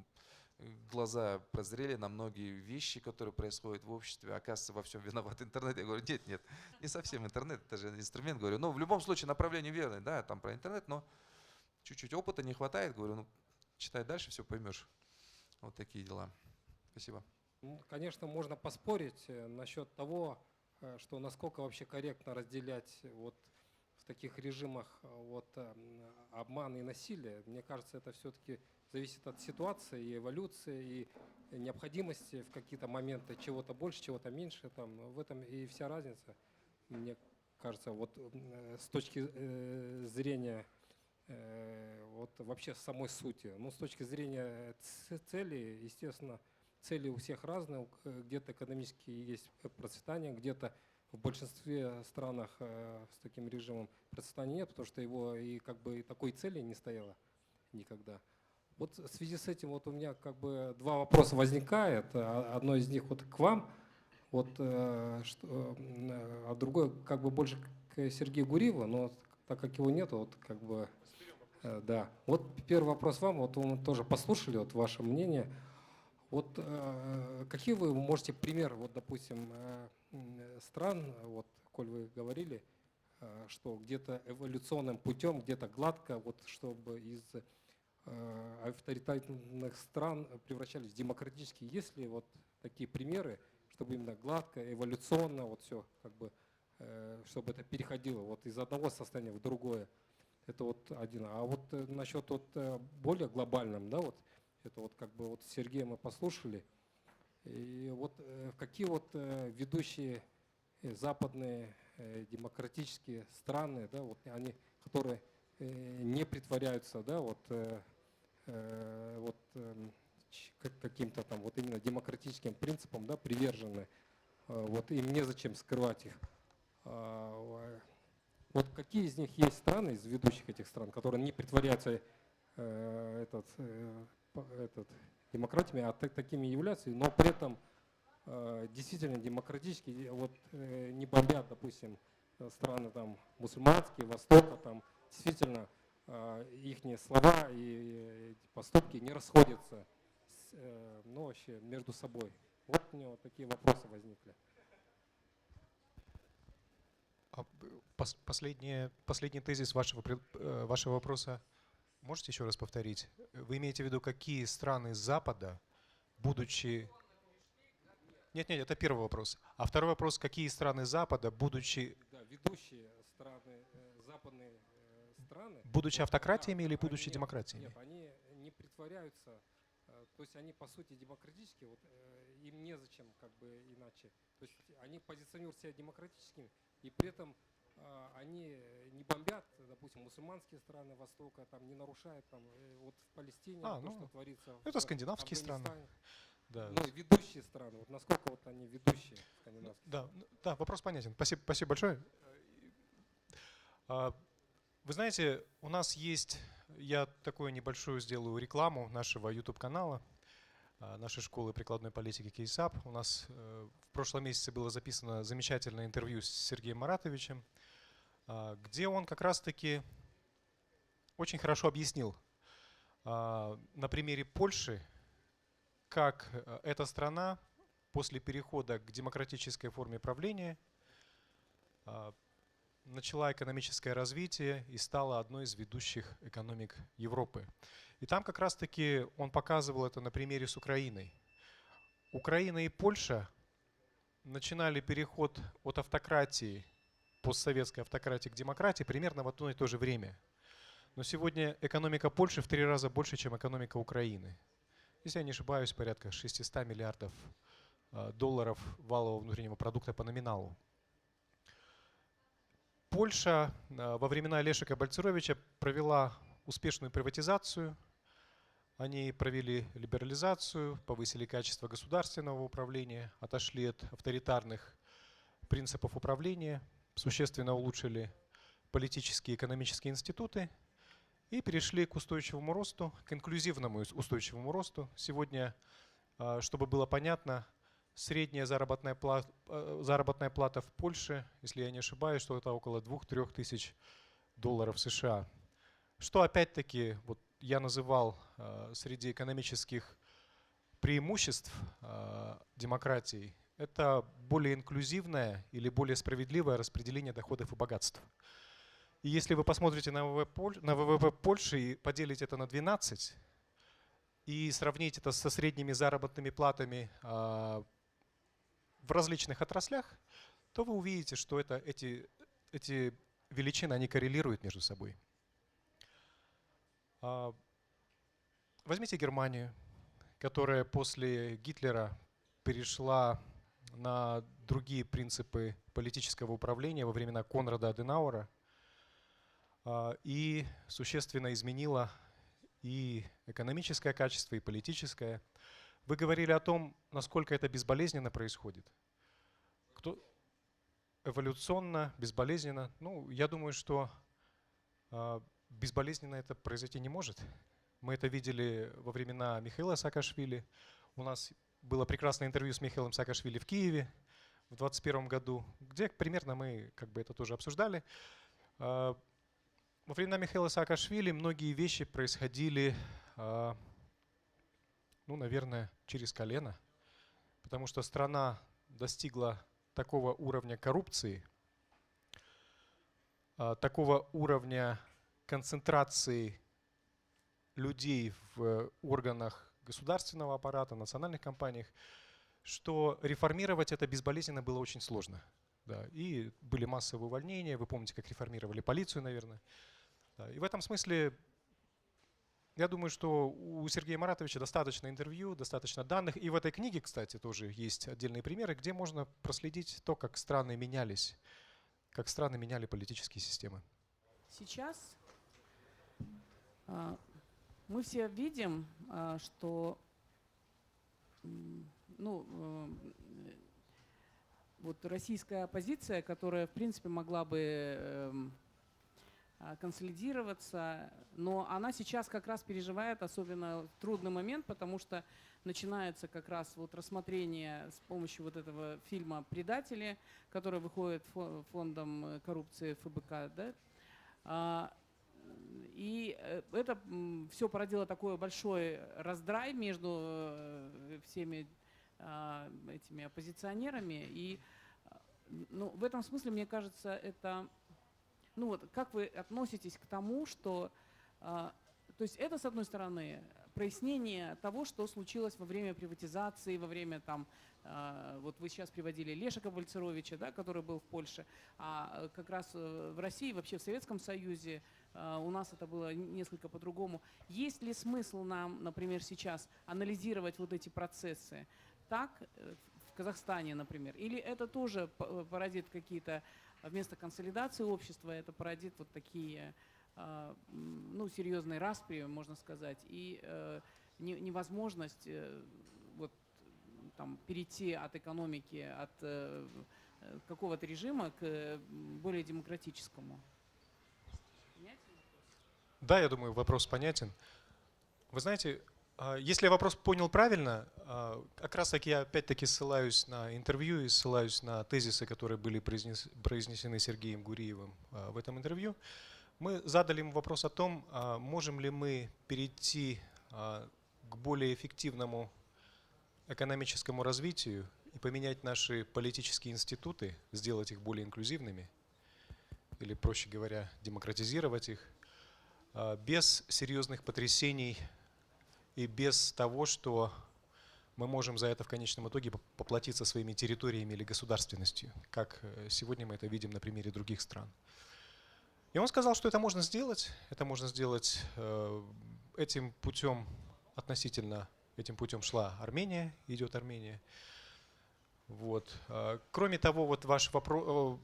B: глаза прозрели на многие вещи, которые происходят в обществе. Оказывается, во всем виноват интернет. Я говорю, нет, не совсем интернет, это же инструмент. Говорю, ну, в любом случае направление верное, да, там про интернет, но чуть-чуть опыта не хватает. Говорю, ну, читай дальше, все поймешь. Вот такие дела. Спасибо.
E: Ну, конечно, можно поспорить насчет того, что насколько вообще корректно разделять вот в таких режимах вот обман и насилие. Мне кажется, это все-таки зависит от ситуации и эволюции, и необходимости в какие-то моменты чего-то больше, чего-то меньше. Там, в этом и вся разница. Мне кажется, вот с точки зрения вот вообще самой сути. Ну, с точки зрения цели, естественно, цели у всех разные. Где-то экономически есть процветание, где-то в большинстве странах с таким режимом процветания нет, потому что его и как бы такой цели не стояло никогда. Вот в связи с этим вот у меня как бы 2 вопроса возникает. Одно из них вот к вам, вот, а другое как бы больше к Сергею Гуриеву, но так как его нету, вот как бы, да. Вот первый вопрос вам, вот мы тоже послушали вот ваше мнение. Вот какие вы можете пример, вот, допустим, стран, вот, коль вы говорили, что где-то эволюционным путем, где-то гладко, вот, чтобы из авторитарных стран превращались в демократические. Есть ли вот такие примеры, чтобы именно гладко, эволюционно, вот все, как бы, чтобы это переходило вот из одного состояния в другое? Это вот один. А вот насчет вот более глобальным, да, вот, это вот как бы вот Сергея мы послушали, И вот какие вот ведущие западные демократические страны, да, вот они, которые не притворяются, да, каким-то там вот именно демократическим принципам, да, привержены, вот им незачем скрывать их. Вот какие из них есть страны, из ведущих этих стран, которые не притворяются демократиями, а такими являются, но при этом действительно демократически вот, не бомбят, допустим, страны там мусульманские, Востока, там действительно их слова и поступки не расходятся ну, вообще между собой. Вот у меня вот такие вопросы возникли.
A: Последний тезис вашего вопроса можете еще раз повторить? Вы имеете в виду, какие страны Запада, будучи... Нет, это первый вопрос. А второй вопрос, какие страны Запада, будучи...
E: Да, ведущие страны, западные страны...
A: Будучи автократиями или будучи
E: нет,
A: демократиями?
E: Нет, они не притворяются, то есть они по сути демократические, вот, им незачем как бы иначе. То есть они позиционируют себя демократическими, и при этом они не бомбят, допустим, мусульманские страны Востока, там не нарушают, там, вот в Палестине что творится.
A: Это скандинавские страны.
E: Да. Ну, ведущие страны, вот насколько вот они ведущие скандинавские страны.
A: Да, вопрос понятен. Спасибо большое. Вы знаете, у нас есть, я такую небольшую сделаю рекламу нашего YouTube-канала, нашей школы прикладной политики КИСАП. У нас в прошлом месяце было записано замечательное интервью с Сергеем Маратовичем, где он как раз-таки очень хорошо объяснил на примере Польши, как эта страна после перехода к демократической форме правления начала экономическое развитие и стала одной из ведущих экономик Европы. И там как раз-таки он показывал это на примере с Украиной. Украина и Польша начинали переход от автократии, постсоветской автократии к демократии примерно в одно и то же время. Но сегодня экономика Польши в 3 раза больше, чем экономика Украины. Если я не ошибаюсь, порядка 600 миллиардов долларов валового внутреннего продукта по номиналу. Польша во времена Лешека Бальцеровича провела успешную приватизацию. Они провели либерализацию, повысили качество государственного управления, отошли от авторитарных принципов управления, существенно улучшили политические и экономические институты и перешли к устойчивому росту, к инклюзивному устойчивому росту. Сегодня, чтобы было понятно, средняя заработная плата в Польше, если я не ошибаюсь, что это около 2-3 тысяч долларов США. Что опять-таки вот я называл среди экономических преимуществ демократии, это более инклюзивное или более справедливое распределение доходов и богатств. И если вы посмотрите на ВВП Польши и поделите это на 12 и сравните это со средними заработными платами в различных отраслях, то вы увидите, что эти величины, они коррелируют между собой. Возьмите Германию, которая после Гитлера перешла на другие принципы политического управления во времена Конрада Аденауэра и существенно изменила и экономическое качество, и политическое. Вы говорили о том, насколько это безболезненно происходит. Эволюционно, безболезненно. Ну, я думаю, что безболезненно это произойти не может. Мы это видели во времена Михаила Саакашвили. У нас было прекрасное интервью с Михаилом Саакашвили в Киеве в 2021 году, где примерно мы как бы это тоже обсуждали. Во времена Михаила Саакашвили многие вещи происходили, ну, наверное, через колено, потому что страна достигла такого уровня коррупции, такого уровня концентрации людей в органах государственного аппарата, национальных компаниях, что реформировать это безболезненно было очень сложно. Да, и были массовые увольнения, вы помните, как реформировали полицию, наверное. Да, и в этом смысле Я думаю, что у Сергея Маратовича достаточно интервью, достаточно данных. И в этой книге, кстати, тоже есть отдельные примеры, где можно проследить то, как страны менялись, как страны меняли политические системы.
D: Сейчас мы все видим, что вот российская оппозиция, которая, в принципе, могла бы консолидироваться, но она сейчас как раз переживает особенно трудный момент, потому что начинается как раз вот рассмотрение с помощью вот этого фильма «Предатели», который выходит фондом коррупции ФБК, да? И это все породило такой большой раздрай между всеми этими оппозиционерами. И в этом смысле, мне кажется, это... как вы относитесь к тому, что... То есть это, с одной стороны, прояснение того, что случилось во время приватизации, во время там... Вот вы сейчас приводили Лешика Бальцеровича, да, который был в Польше, а как раз в России, вообще в Советском Союзе, у нас это было несколько по-другому. Есть ли смысл нам, например, сейчас анализировать вот эти процессы так, в Казахстане, например? Или это тоже породит какие-то, вместо консолидации общества, это породит вот такие, серьезные распри, можно сказать, и невозможность вот там перейти от экономики, от какого-то режима к более демократическому?
A: Да, я думаю, вопрос понятен. Вы знаете, если я вопрос понял правильно, как раз таки я опять-таки ссылаюсь на интервью и ссылаюсь на тезисы, которые были произнесены Сергеем Гуриевым в этом интервью. Мы задали ему вопрос о том, можем ли мы перейти к более эффективному экономическому развитию и поменять наши политические институты, сделать их более инклюзивными, или, проще говоря, демократизировать их, без серьезных потрясений и без того, что мы можем за это в конечном итоге поплатиться своими территориями или государственностью, как сегодня мы это видим на примере других стран. И он сказал, что это можно сделать этим путем относительно. Этим путем шла Армения, идет Армения. Вот. Кроме того, вот ваш вопрос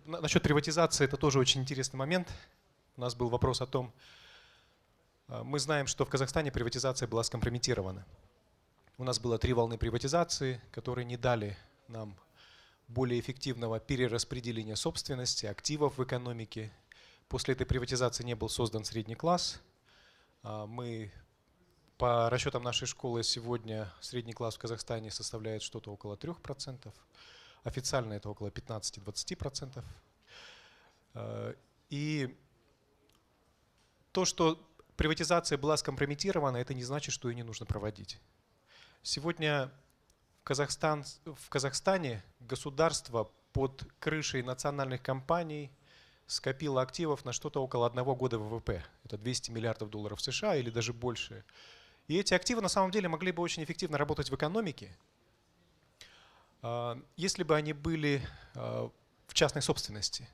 A: насчет приватизации, это тоже очень интересный момент. У нас был вопрос о том, мы знаем, что в Казахстане приватизация была скомпрометирована. У нас было 3 волны приватизации, которые не дали нам более эффективного перераспределения собственности, активов в экономике. После этой приватизации не был создан средний класс. Мы По расчетам нашей школы сегодня средний класс в Казахстане составляет что-то около 3%. Официально это около 15-20%. И то, что приватизация была скомпрометирована, это не значит, что ее не нужно проводить. Сегодня в Казахстане государство под крышей национальных компаний скопило активов на что-то около 1 года ВВП. Это 200 миллиардов долларов США или даже больше. И эти активы на самом деле могли бы очень эффективно работать в экономике, если бы они были в частной собственности.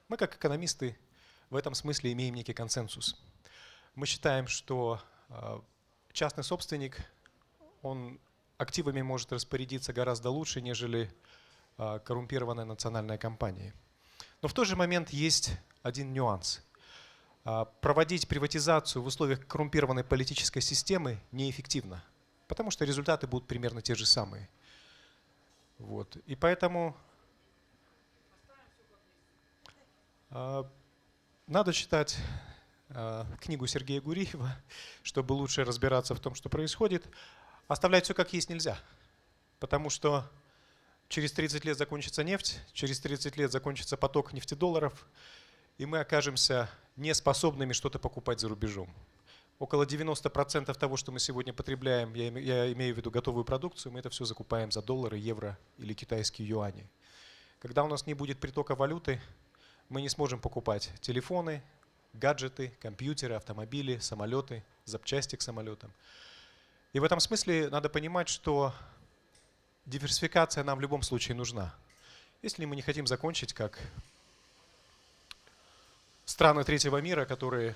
A: Мы как экономисты в этом смысле имеем некий консенсус. Мы считаем, что частный собственник, он активами может распорядиться гораздо лучше, нежели коррумпированная национальная компания. Но в тот же момент есть один нюанс. Проводить приватизацию в условиях коррумпированной политической системы неэффективно, потому что результаты будут примерно те же самые. Вот. И поэтому надо читать книгу Сергея Гуриева, чтобы лучше разбираться в том, что происходит. Оставлять все как есть нельзя, потому что через 30 лет закончится нефть, через 30 лет закончится поток нефтедолларов, и мы окажемся неспособными что-то покупать за рубежом. Около 90% того, что мы сегодня потребляем, я имею в виду готовую продукцию, мы это все закупаем за доллары, евро или китайские юани. Когда у нас не будет притока валюты, мы не сможем покупать телефоны, гаджеты, компьютеры, автомобили, самолеты, запчасти к самолетам. И в этом смысле надо понимать, что диверсификация нам в любом случае нужна. Если мы не хотим закончить как страны третьего мира, которые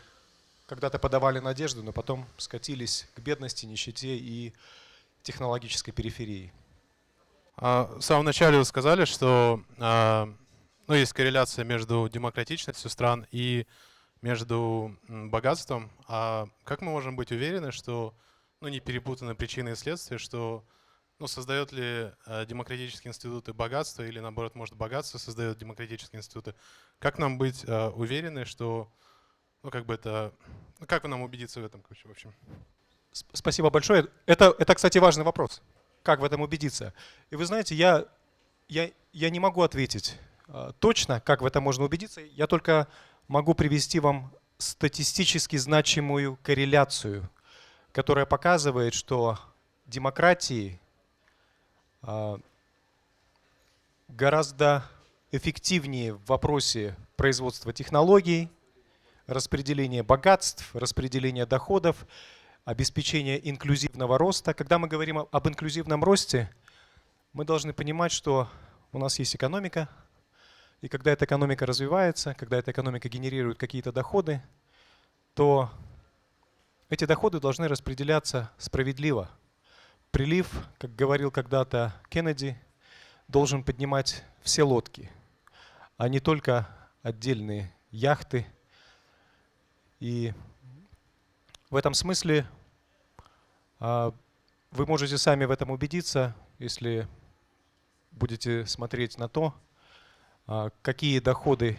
A: когда-то подавали надежду, но потом скатились к бедности, нищете и технологической периферии.
F: В самом начале вы сказали, что ну, есть корреляция между демократичностью стран и между богатством. А как мы можем быть уверены, что ну, не перепутаны причины и следствия, что ну, создает ли демократические институты богатство или наоборот, может, богатство создает демократические институты? Как нам быть уверены, что ну, как бы это, ну, как вы нам убедиться в этом, в общем?
A: Спасибо большое. Это, кстати, важный вопрос. Как в этом убедиться? И вы знаете, я не могу ответить точно, как в этом можно убедиться. Я только могу привести вам статистически значимую корреляцию, которая показывает, что демократии гораздо эффективнее в вопросе производства технологий, распределения богатств, распределения доходов, обеспечения инклюзивного роста. Когда мы говорим об инклюзивном росте, мы должны понимать, что у нас есть экономика, и когда эта экономика развивается, когда эта экономика генерирует какие-то доходы, то эти доходы должны распределяться справедливо. Прилив, как говорил когда-то Кеннеди, должен поднимать все лодки, а не только отдельные яхты. И в этом смысле вы можете сами в этом убедиться, если будете смотреть на то, какие доходы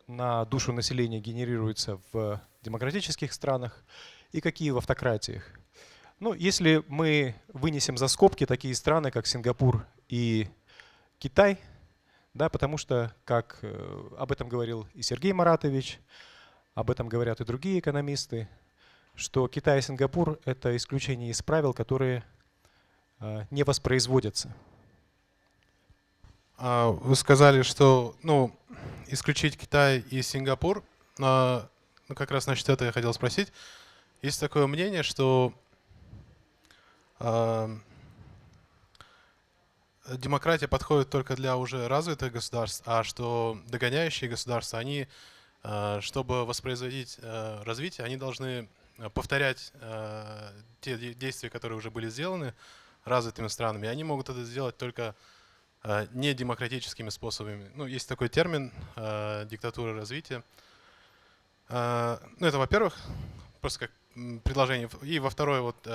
A: на душу населения генерируются в демократических странах и какие в автократиях. Ну, если мы вынесем за скобки такие страны, как Сингапур и Китай, да, потому что, как об этом говорил и Сергей Маратович, об этом говорят и другие экономисты, что Китай и Сингапур — это исключение из правил, которые не воспроизводятся.
F: Вы сказали, что ну, исключить Китай и Сингапур, ну, как раз насчет этого я хотел спросить. Есть такое мнение, что демократия подходит только для уже развитых государств, а что догоняющие государства, они, чтобы воспроизводить развитие, они должны повторять те действия, которые уже были сделаны развитыми странами. И они могут это сделать только не демократическими способами. Ну, есть такой термин диктатура развития. Ну, это, во-первых, просто как предложение. И во-вторых, вот,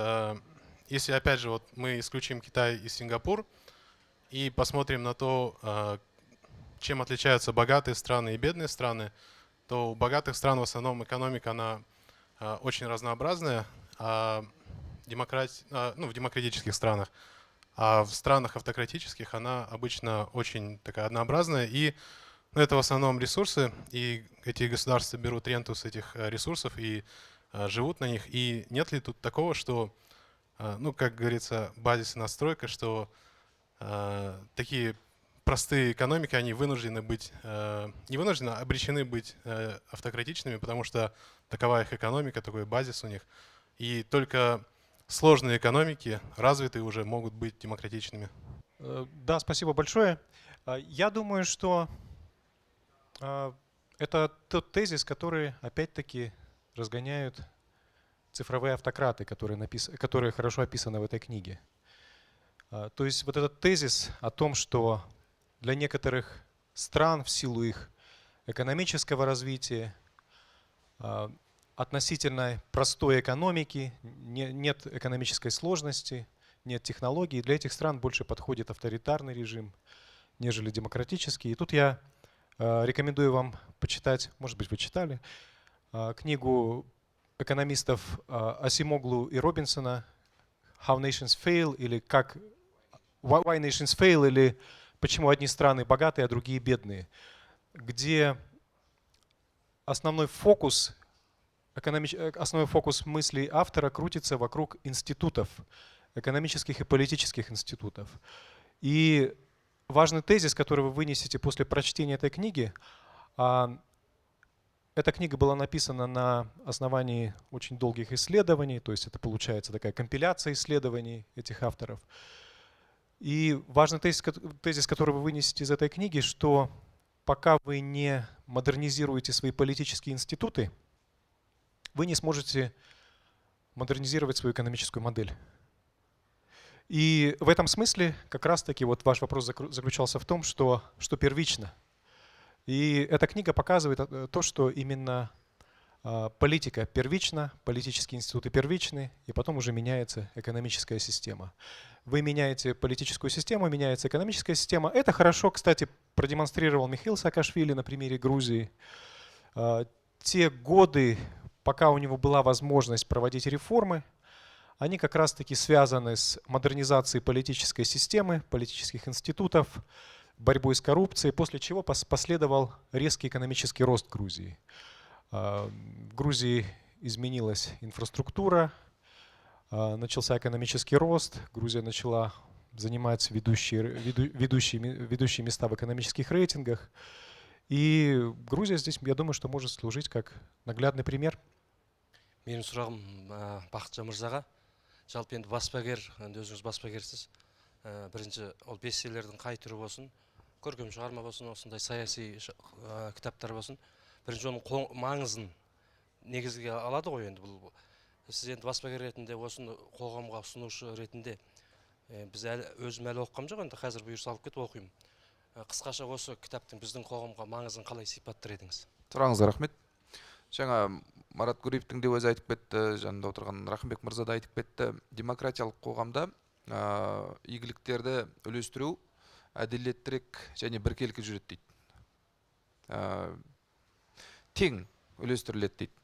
F: если опять же вот мы исключим Китай и Сингапур и посмотрим на то, чем отличаются богатые страны и бедные страны, то у богатых стран в основном экономика, она очень разнообразная, ну, в демократических странах. А в странах автократических она обычно очень такая однообразная. И ну, это в основном ресурсы, и эти государства берут ренту с этих ресурсов и живут на них. И нет ли тут такого, что, ну, как говорится, базис и настройка, что такие простые экономики, они вынуждены быть, не вынуждены, а обречены быть автократичными, потому что такова их экономика, такой базис у них. И только сложные экономики, развитые уже, могут быть демократичными.
A: Да, спасибо большое. Я думаю, что это тот тезис, который опять-таки разгоняют цифровые автократы, которые хорошо описаны в этой книге. То есть вот этот тезис о том, что для некоторых стран в силу их экономического развития, относительно простой экономики, нет экономической сложности, нет технологий. Для этих стран больше подходит авторитарный режим, нежели демократический. И тут я рекомендую вам почитать, может быть, вы читали, книгу экономистов Асимоглу и Робинсона «How Nations Fail» или «Why Nations Fail» или «Почему одни страны богатые, а другие бедные», где основной фокус мыслей автора крутится вокруг институтов, экономических и политических институтов. И важный тезис, который вы вынесете после прочтения этой книги, эта книга была написана на основании очень долгих исследований, то есть это получается такая компиляция исследований этих авторов. И важный тезис, который вы вынесете из этой книги, что пока вы не модернизируете свои политические институты, вы не сможете модернизировать свою экономическую модель. И в этом смысле как раз-таки вот ваш вопрос заключался в том, что первично. И эта книга показывает то, что именно политика первична, политические институты первичны, и потом уже меняется экономическая система. Вы меняете политическую систему, меняется экономическая система. Это хорошо, кстати, продемонстрировал Михаил Саакашвили на примере Грузии. Те годы, пока у него была возможность проводить реформы, они как раз-таки связаны с модернизацией политической системы, политических институтов, борьбой с коррупцией, после чего последовал резкий экономический рост Грузии. В Грузии изменилась инфраструктура, начался экономический рост, Грузия начала занимать ведущие места в экономических рейтингах. И Грузия здесь, я думаю, что может служить как наглядный пример.
G: Менің сұрағым Бақытжан мырзаға. Жалпы енді баспагер, енді өзіңіз баспагерсіз. Бірінші ол бестселлердің қай түрі болсын, көркем шығарма болсын, осындай саяси кітаптар болсын. Бірінші оның маңызын негізге алады ғой енді бұл. Сіз енді баспагер ретінде, осыны қоғамға ұсынушы ретінде біз өзім әлі оқығам жоқ, енді қазір бұйырса алып кетіп оқимын. Қысқаша осы кітаптың біздің қоғамға маңызын қалай сипаттар едіңіз?
B: Сұрағыңызға рахмет. Жаңа Марат Гуриевтің де өзі айтып кетті, жанында отырған Рахымбек мырза да айтып кетті. Демократиялық қоғамда игіліктерді үлестіру әділеттірек және біркелкі жүреді дейді. Тең үлестіріледі дейді.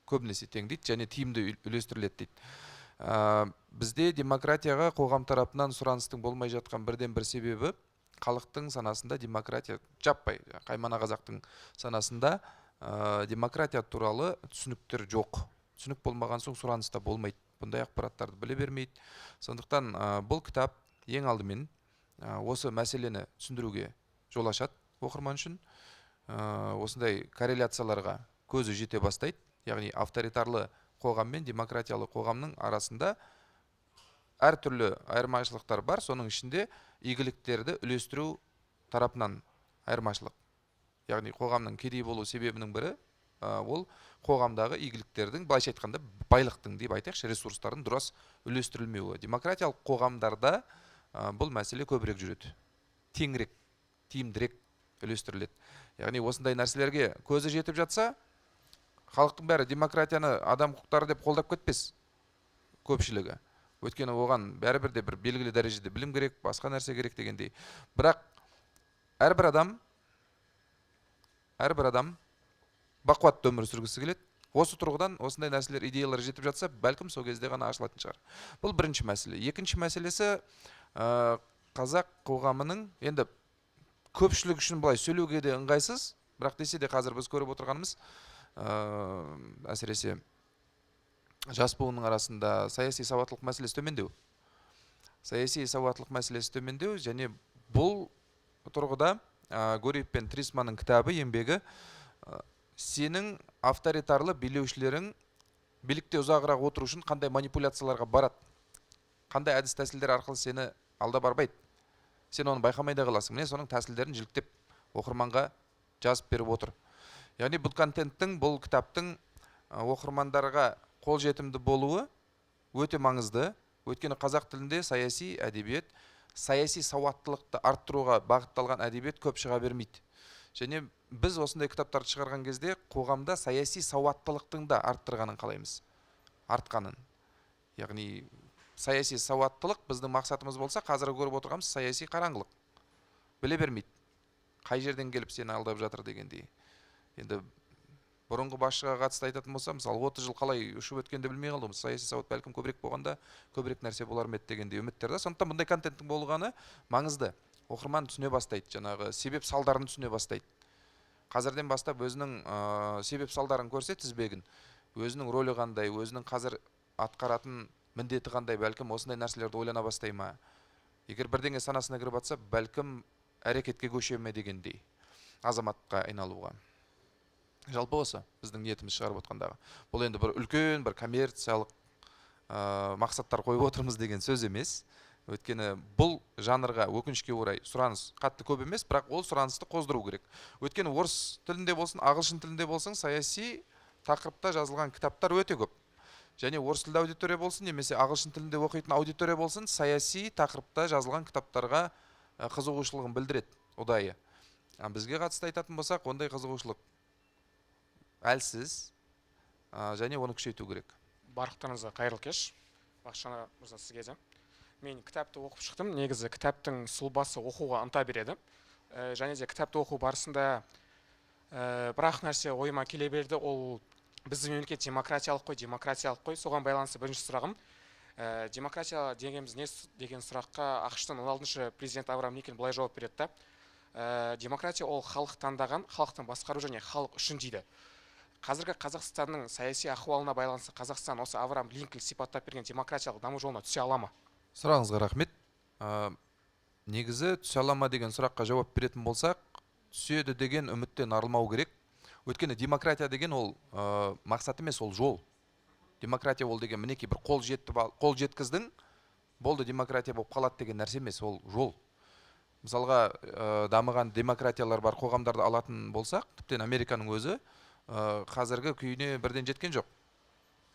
B: Көбінесе тең дейді, және тиімді үлестіріледі дейді. Бізде демократияға қоғам тарапынан сұраныстың болмай жатқан бірден бір себебі халықтың санасында демократия жаппай, қаймана қазақтың санасында демократия туралы түсініктер жоқ. Түсінік болмаған соң сұраныста болмайды. Бұндай ақпараттарды біле бермейді. Сондықтан бұл кітап ең алдымен осы мәселені түсіндіруге жол ашады оқырман үшін. Осындай корреляцияларға көзі жете бастайды. Яғни авторитарлы қоғам мен демократиялы қоғамның арасында әртүрлі айырмашылықтар бар. Соның ішінде игіліктерді үлестіру тарапынан айырмашылық. Яғни қоғамның кедей болу себебінің бірі ол қоғамдағы игіліктердің, былайша айтқанда байлықтың деп айтайықшы, ресурстардың дұрыс үлестірілмеуі. Демократиялық қоғамдарда бұл мәселе көбірек жүреді. Теңірек, тиімдірек үлестіріледі. Яғни осындай нәрселерге көзі жетіп жатса, халықтың бәрі демократияны адам құқықтары деп қолдап кетпес көпшілігі. Өйткені оған бәрібір де бір белгілі дәрежеде білім керек, басқа нәрсе керек дегендей. Бірақ әрбір адам бақуатты өмір сүргісі келеді. Осы тұрғыдан осындай нәрселер, идеялар жетіп жатса, бәлкім сол кезде ғана ашылатын шығар. Бұл бірінші мәселе. Екінші мәселесі қазақ қоғамының енді көпшілік үшін былай сөйлеуге де ыңғайсыз, бірақ десе де қазір біз көріп отырғанымыз әсіресе жас буынның арасында саяси сауаттылық мәселесі төмендеу. Саяси сауаттылық мәселесі төмендеу, және бұл тұрғыда Гуриев пен Трисманның кітабы, еңбегі сенің авторитарлы билеушілерің билікте ұзағырақ отыру үшін қандай манипуляцияларға барады, қандай әдіс тәсілдер арқылы сені алда барбайды. Сен оны байқамай да қаласың. Міне соның тәсілдерін жіліктеп оқырманға жазып беріп отыр. Яғни бұл контенттің, бұл кітаптың оқырмандарға қолжетімді болуы өте маңызды. Өйткені қазақ тілінде саяси әдебиет, саяси сауаттылықты арттыруға бағытталған әдебиет көп шыға бермейді. Және біз осындай кітаптарды шығарған кезде қоғамда саяси сауаттылықтың да арттырғанын қалаймыз. Артқанын. Яғни саяси сауаттылық біздің мақсатымыз болса, қазір көріп отырғанымыз саяси қараңғылық. Біле бермейді. Қай жерден келіп сені алдап жатыр дегендей. Енді бұрынғы басшыға қатысты айтатын болса, мысалы 30 жыл қалай ұшып өткенде білмей қалдым. Саяси сауат бәлкім көбірек болғанда, көбірек нәрсе болар ма еді дегендей үміттерді. Сондықтан бұндай контенттің болғаны маңызды. Оқырман түсіне бастайды, жаңағы себеп салдарын түсіне бастайды. Қазірден бастап өзінің себеп салдарын көрсе тізбегін, өзінің рөлі қандай, өзінің қазір атқаратын міндеті қандай, бәлкім осындай нәрселерді ойлана бастай ма. Егер бірдеңе санасына кіріп атса, бәлкім әрекетке көше ме дегендей азаматқа айналуға. Жалпы осы біздің ниетіміз шығарып отқандағы. Бұл енді бір үлкен бір коммерциялық мақсаттар қойып отырмыз деген сөз емес. Өйткені бұл жанрға өкінішке орай сұраныс қатты көп емес, бірақ ол сұранысты қоздыру керек. Өйткені орыс тілінде болсын, ағылшын тілінде болсын, саяси тақырыпта жазылған кітаптар өте көп. Және орыс тілді аудитория болсын, немесе ағылшын тілінде оқитын аудитория болсын, саяси тақырыпта жазылған кітаптарға қызығушылығын білдіреді ұдайы. Бізге қатысты айтатын болсақ, ондай қызығушылық әлсіз, және оны күшейту керек.
H: Барлықтарыңызға қайырлы кеш. Бақытжан мырза, сізге де. Мен кітапты оқып шықтым. Негізі кітаптың сұлбасы оқуға ынта береді. Және де кітапты оқу барысында бірақ нәрсе ойыма келе берді. Ол біздің мемлекет демократиялық қой. Соған байланысты бірінші сұрағым. Демократия дегеніміз не деген сұраққа ақш-тың 16-шы президент Авраам Линкольн былай жауап береді. Демократия ол халық таңдаған, халықтың басқару және халық үшін дейді. Қазіргі Қазақстанның саяси ахуалына байланысты Қазақстан осы Авраам Линкольн сипаттап берген демократиялық даму жолына түсе ала ма?
B: Сұрағыңызға рахмет. Негізі түсе ала ма деген сұраққа жауап беретін болсақ, түседі деген үміттен арылмау керек. Өйткені демократия деген ол мақсат емес, ол жол. Демократия ол деген мінекей бір қол жеткіздің, болды демократия болып қалады деген нәрсе емес, ол жол. Мысалға дамыған демократиялар бар қоғамдарды алатын болсақ, тіптен Американың өзі қазіргі күйіне бірден жеткен жоқ.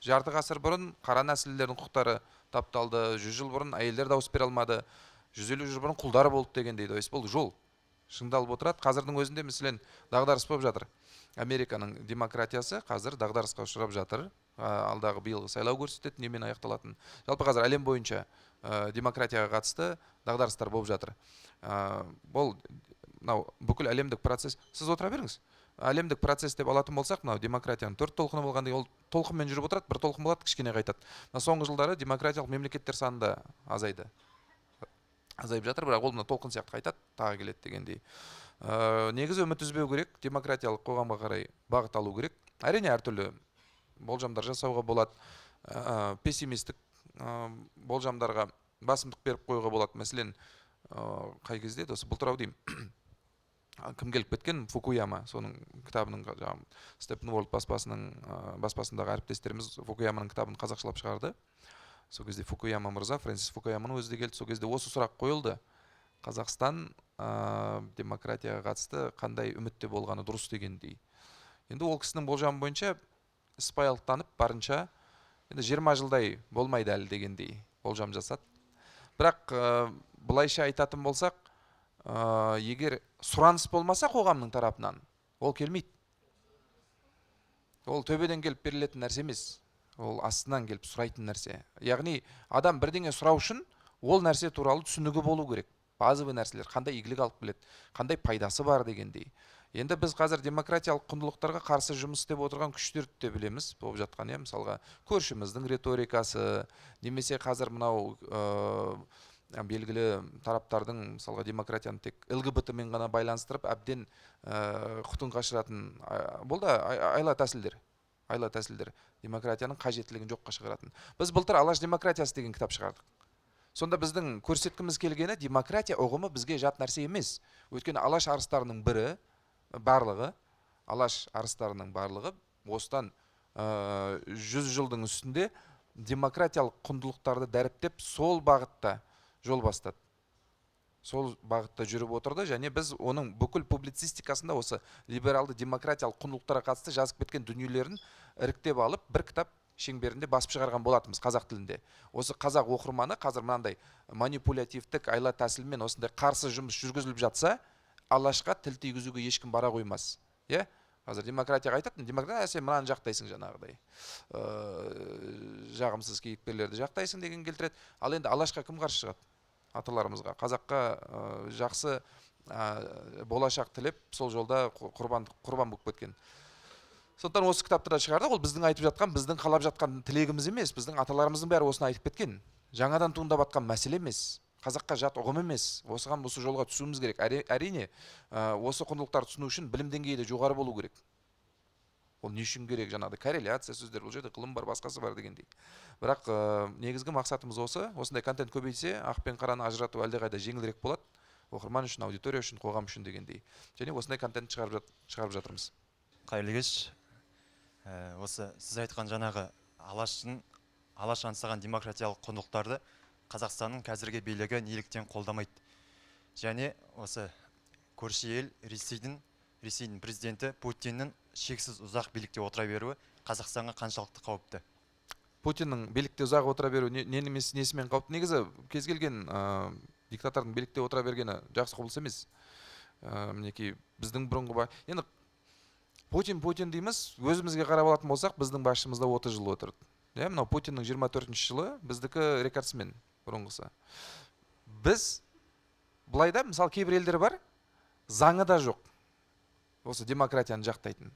B: Жарты ғасыр бұрын қара нәсілдердің құқықтары тапталды, 100 жыл бұрын әйелдер дауыс бере алмады, 150 жыл бұрын құлдар болды деген дейді. Бұл жол шыңдалып отырады. Қазірдің өзінде мәселен дағдарыс болып жатыр. Американың демократиясы қазір дағдарысқа ұшырап жатыр. Алдағы биылғы сайлау көрсетеді, немен аяқталатын. Жалпы қазір әлем бойынша демократияға қатысты дағдарыстар болып жатыр. Бұл бүкіл әлемдік процесс. Сіз отыра беріңіз. Әлемдік процесс деп алатын болсақ, демократияның 4 толқыны болғанда, ол толқынмен жүріп отырады, бір толқын болады, кішкене қайтады. Соңғы жылдары демократиялық мемлекеттер саны да азайды. Азайып жатыр, бірақ ол толқын сияқты қайтады, тағы келеді дегендей. Негізі үміт үзбеу керек, демократиялық қоғамға қарай бағыт алу керек. Әрине әртүрлі болжамдар жасауға болады, пессимистік болжамдарға басымдық беріп қоюға болады. Мәселен, қай кезде осы былтыр деймін, кім келіп кеткен, Фукуяма, соның кітабының Steppenwolf баспасындағы әріптестеріміз Фукуяманың кітабын қазақшылап шығарды. Сол кезде Фукуяма мырза, Фрэнсис Фукуяманың өзі де келді. Сол кезде осы сұрақ қойылды. Қазақстан демократияға қатысты қандай үмітте болғаны дұрыс дегендей. Енді ол кісінің болжамы бойынша іспайылықтанып барынша 20 жылдай болмайды әлі дегендей болжам жасады. Бірақ былайша айтатын болсақ, егер сұраныс болмаса қоғамның тарапынан, ол келмейді. Ол төбеден келіп берілетін нәрсе емес, ол астынан келіп сұрайтын нәрсе. Яғни адам бірдеңе сұрау үшін ол нәрсе туралы түсінігі болу керек. Базовый нәрселер, қандай игілік алып келеді, қандай пайдасы бар дегендей. Енді біз қазір демократиялық құндылықтарға қарсы жұмыс істеп отырған күштерді де білеміз, болып жатқан. Мысалға көршіміздің риторикасы, немесе қазір мынау белгілі тараптардың мысалға демократияны тек ЛГБТ-мен ғана байланыстырып, әбден құтын қашыратын бұл да айла тәсілдер демократияның қажеттілігін жоққа шығаратын. Біз былтыр Алаш демократиясы деген кітап шығардық. Сонда біздің көрсеткіміз келгені демократия ұғымы бізге жат нәрсе емес. Өйткені Алаш арыстарының барлығы осыдан 100 жылдың үстінде демократиялық құндылықтарды дәріптеп сол бағытта жол бастады. Сол бағытта жүріп отырды, және біз оның бүкіл публицистикасында осы либералды демократиялық құндылықтарға қатысты жазып кеткен дүниелерін іріктеп алып, бір кітап шеңберінде басып шығарған болатымыз қазақ тілінде. Осы қазақ оқырманы қазір мынандай манипулятивтік айла тәсілмен осындай қарсы жұмыс жүргізіліп жатса, Алашқа тіл тигізуге ешкім бара қоймас. Қазір демократияға айтатын, демократия сен мынаны жақтайсың жаңағыдай. Жағымсыз кейіпкерлерді жақтайсың деген келтіреді. Ал енді Алашқа кім қарсы шығады? Аталарымызға, қазаққа жақсы болашақ тілеп, сол жолда құрбан болып кеткен. Сондықтан осы кітапты да шығарды. Ол біздің айтып жатқан, біздің қалап жатқан тілегіміз емес, біздің аталарымыздың бәрі осыны айтып кеткен. Жаңадан туындап жатқан мәселе емес, қазаққа жат ұғым емес. Осыған осы жолға түсуіміз керек. Әрине, осы құндылықтарды түсіну үшін білім деңгейі де жоғары болу керек. Ол не үшін керек, жаңағыдай корреляция сөздер, бұл жерде ғылым бар, басқасы бар дегендей. Бірақ негізгі мақсатымыз осы, осындай контент көбейтсе, ақ пен қараны ажырату әлдеқайда жеңілірек болады. Оқырман үшін, аудитория үшін, қоғам үшін дегендей. Және осындай контент шығарып жатырмыз.
I: Қайырлы кеш. Осы сіз айтқан жаңағы Алаш аңсаған демократиялық құндылықтарды Қазақстанның қазіргі билігі неліктен қолдамайды. Және осы көрші ел Ресейдің президенті Путиннің шексіз ұзақ билікте отыра беруі Қазақстанға қаншалықты қауіпті?
B: Путиннің билікте ұзақ отыра беру несімен қауіпті? Негізі кез келген диктатордың билікте отыра бергені жақсы құбылыс емес. Мінекей біздің бұрынғы енді Путин дейміз, өзімізге қарап алатын болсақ, біздің басшымызда 30 жыл отырды. Мынау Путиннің 24 жылы біздікі рекордсмен бұрынғысы. Біз былайда, мысалы кейбір елдер бар, заңы да жоқ. Осы демократияны жақтайтын.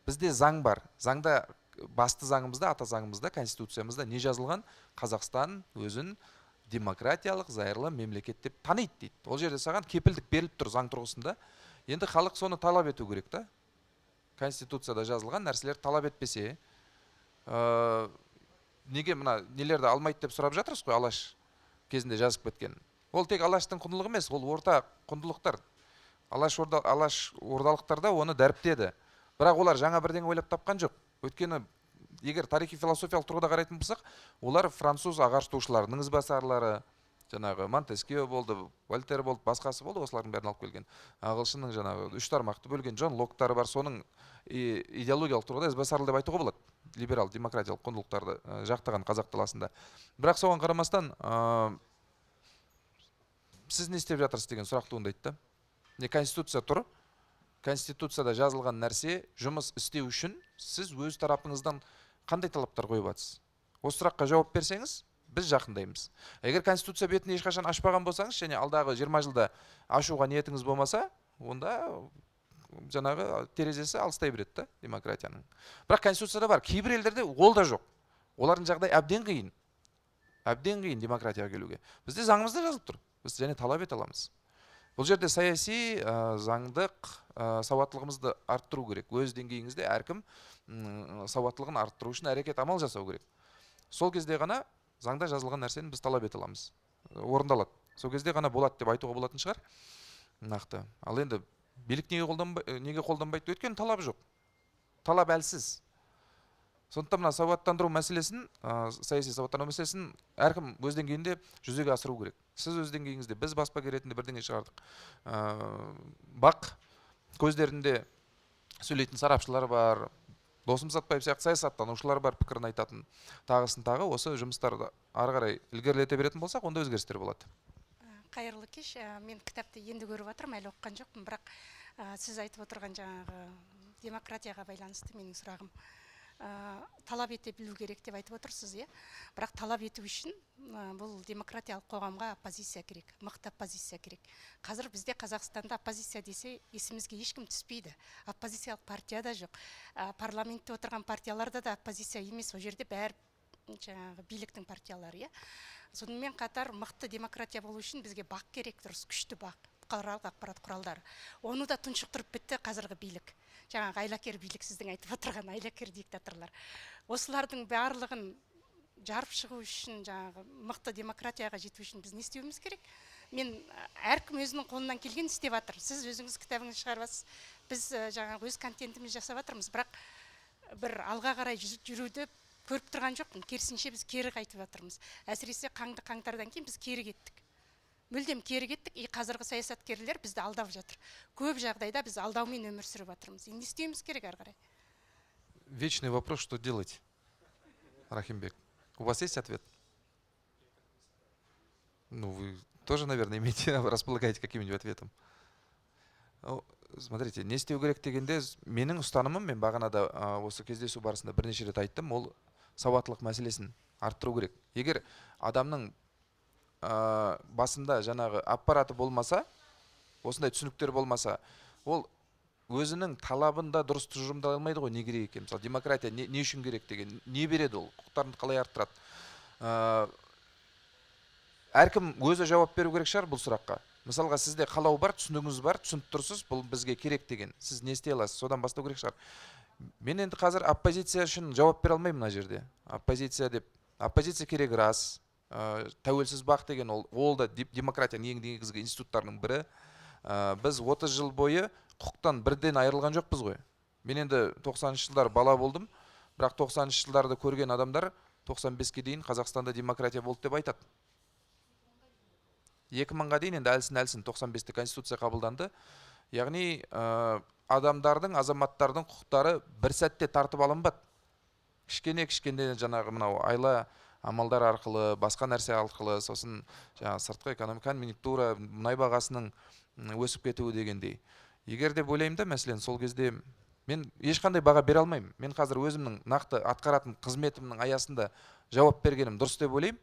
B: Бізде заң бар. Заңда басты заңымызда, ата заңымызда, конституциямызда не жазылған? Қазақстан өзін демократиялық, зайырлы мемлекет деп таниды дейді. Ол жерде саған кепілдік беріліп тұр заң тұрғысында. Енді халық соны талап ету керек та. Конституцияда жазылған нәрселер талап етпесе, неге мына нелерді алмайды деп сұрап жатырсыз ғой, Алаш кезінде жазып кеткен. Ол тек Алаштың құндылығы емес, ол орта құндылықтар. Алаш ордалықтарда оны дәріптеді. Бірақ олар жаңа бірдеңе ойлап тапқан жоқ. Өйткені егер тарихи философиялық тұрғыда қарайтын болсақ, олар француз ағартушыларының ізбасарлары, жаңағы Монтескье болды, Вольтер болды, басқасы болды, осылардың бәрін алып келген. Ағылшынның жаңағы 3 тармақты бөлген Джон Локтары бар, соның идеологиялық тұрғыда ізбасарлы деп айтуға болады. Либерал, демократиялық құндылықтарды жақтаған қазақ даласында. Бірақ соған қарамастан, сіз не істеп жатырсыз деген сұрақ туындайды да. Конституция тұр. Конституцияда жазылған нәрсе жұмыс істеу үшін сіз өз тарапыңыздан қандай талаптар қойып жатсыз? Осы сұраққа жауап берсеңіз, біз жақындаймыз. Егер Конституция бетін ешқашан ашпаған болсаңыз, және алдағы 20 жылда ашуға ниетіңіз болмаса, онда жаңағы терезесі алыстай береді да демократияның. Бірақ Конституцияда бар, кейбір елдерде ол да жоқ. Олардың жағдай әбден қиын. Әбден қиын демократияға келуге. Бізде заңымызда жазылып тұр. Біз және талап ете аламыз. Бұл жерде саяси, заңдық сауаттылығымызды арттыру керек. Өз деңгейіңізде әркім сауаттылығын арттыру үшін әрекет амал жасау керек. Сол кезде ғана заңда жазылған нәрсені біз талап ете аламыз. Орындалады. Сол кезде ғана болады деп айтуға болатын шығар. Нақты. Ал енді билік неге қолданбайды? Өйткені талап жоқ. Талап әлсіз. Сондықтан мына сауаттандыру мәселесін, саяси сауаттандыру мәселесін әркім өз деңгейінде жүзеге асыру керек. Сіз өз деңгейіңізде, біз баспагер ретінде бірдеңе шығардық. Бақ көздерінде сөйлейтін сарапшылар бар, Досым Сатпаев сияқты саясаттанушылар бар, пікірін айтатын. Тағысын тағы осы жұмыстарды ары қарай ілгерілете беретін болсақ, онда өзгерістер болады.
J: Қайырлы кеш. Мен кітапты енді көріп жатырмын, әлі оқыған жоқпын, бірақ сіз айтып отырған жаңағы демократияға байланысты менің сұрағым. Талап ете білу керек деп айтып отырсыз, бірақ талап ету үшін бұл демократиялық қоғамға оппозиция керек, мықты оппозиция керек. Қазір бізде Қазақстанда оппозиция десе есімізге ешкім түспейді. Оппозициялық партия да жоқ. Парламентте отырған партияларда да оппозиция емес, ол жерде бәрі жаңағы биліктің партиялары. Сонымен қатар мықты демократия болу үшін бізге бақ керек, дұрыс, күшті бақ, бұқаралық ақпарат құралдары. Оны да тұншықтырып бітті қазіргі билік. Жаңағы айлакер билік, сіздің айтып отырған айлакер диктаторлар. Осылардың барлығын жарып шығу үшін, жаңағы мықты демократияға жету үшін біз не істеуіміз керек? Мен әркім өзінің қолынан келген істеп жатыр. Сіз өзіңіз кітабыңызды шығарасыз. Біз жаңағы өз контентімізді жасап жатырмыз, бірақ бір алға қарай жүруді көріп тұрған жоқпын. Керісінше біз кері қайтып жатырмыз. Әсіресе қаңтардан кейін біз кері кеттік. Мүлдем кері кеттік. Қазіргі саясаткерлер бізді алдап жатыр. Көп жағдайда біз алдаумен өмір сүріп жатырмыз. Не істеуіміз керек ары қарай?
B: Вечный вопрос, что делать, Рахимбек. У вас есть ответ? Ну, вы тоже, наверное, располагаете каким-нибудь ответом. Смотрите, не істеу керек дегенде, менің ұстанымым, мен бағанада осы кездесу барысында бірнеше рет айттым, ол сауаттылық мәселесін арттыру керек. Егер адамның басында жаңағы аппараты болмаса, осындай түсініктер болмаса, ол өзінің талабында дұрыс тұжырымдай алмайды ғой, не керек екен. Мысалы, демократия не үшін керек деген, не береді ол, құқықтарын қалай арттырады. Әркім өзі жауап беру керек шығар бұл сұраққа. Мысалға, сізде қалау бар, түсінігіңіз бар, түсініп тұрсыз, бұл бізге керек деген. Сіз не істей аласыз, содан бастау керек шығар. Мен енді қазір оппозиция үшін жауап бере алмаймын мына жерде. Оппозиция керек рас. Тәуелсіз бақ деген ол да демократияның ең негізгі институттарының бірі. Біз 30 жыл бойы құқықтан бірден айырылған жоқпыз ғой. Мен енді 90-шы жылдар бала болдым, бірақ 90-шы жылдарды көрген адамдар 95-ке дейін Қазақстанда демократия болды деп айтады. 2000-ға дейін енді әлсін 95-те конституция қабылданды. Яғни адамдардың, азаматтардың құқықтары бір сәтте тартып алынбады. кішкене жаңағы мынау айла амалдар арқылы, басқа нәрсе арқылы, сосын жаңағы сыртқы экономика, конъюнктура, мұнай бағасының өсіп кетуі дегендей. Егер де ойлаймын да, мәселен, сол кезде мен ешқандай баға бере алмаймын. Мен қазір өзімнің нақты атқаратын қызметімнің аясында жауап бергенім дұрыс деп ойлаймын.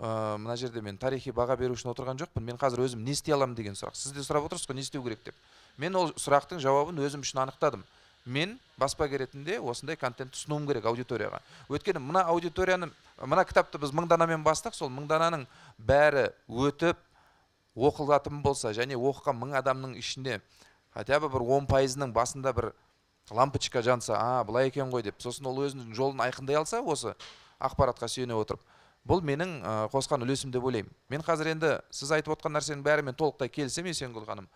B: Мына жерде мен тарихи баға беру үшін отырған жоқпын. Мен қазір өзім не істей аламын деген сұрақ. Сіз де сұрап отырсыз ғой, не істеу керек деп. Мен ол сұрақтың жауабын өзім үшін анықтадым. Мен баспагер ретінде осындай контентті ұсынуым керек аудиторияға. Өйткені мына аудиторияны, мына кітапты біз 1000 данамен бастық, сол 1000 дананың бәрі өтіп оқылатын болса, және оқыған 1000 адамның ішінде хотя бы бір 10%-ның басында бір лампочка жанса, былай екен ғой деп, сосын ол өзінің жолын айқындай алса, осы ақпаратқа сүйене отырып, бұл менің қосқан үлесім деп ойлаймын. Мен қазір енді сіз айтып отқан нәрсенің бәрімен толықтай келісемін, Есенгүл ханым.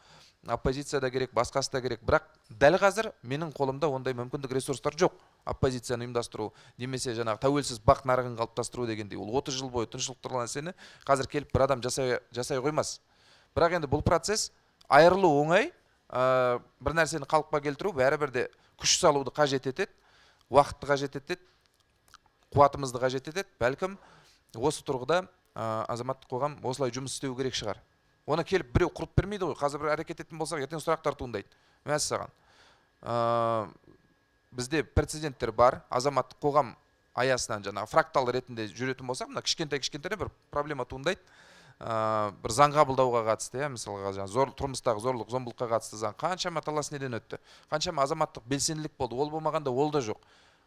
B: Оппозиция да керек, басқасы да керек, бірақ дәл қазір менің қолымда ондай мүмкіндік, ресурстар жоқ. Оппозицияны ұйымдастыру, немесе жаңағы тәуелсіз бақ нарығын қалыптастыру дегендей, ол 30 жыл бойы тыныштық тұрған нәрсені қазір келіп бір адам жасай қоймас. Бірақ енді бұл процесс айырылу оңай, бір нәрсені қалыпқа келтіру бәрібір де күш салуды қажет етеді, уақытты қажет етеді, қуатымызды қажет етеді. Бәлкім осы тұрғыда азаматтық қоғам осылай жұмыс істеу керек шығар. Оны келіп біреу құрып бермейді ғой. Қазір бір әрекет еттін болсақ, ертең сұрақтар туындайды. Мәссаған. Бізде прецеденттер бар. Азаматтық қоғам аясынан жаңағы фрактал ретінде жүретін болсақ, мына кішкентай бір проблема туындайды. Бір заң қабылдауға қатысты, мысалға тұрмыстағы зорлық, зомбылыққа қатысты заң қаншама талас неден өтті. Қаншама азаматтық белсенділік болды. Ол болмағанда ол да жоқ.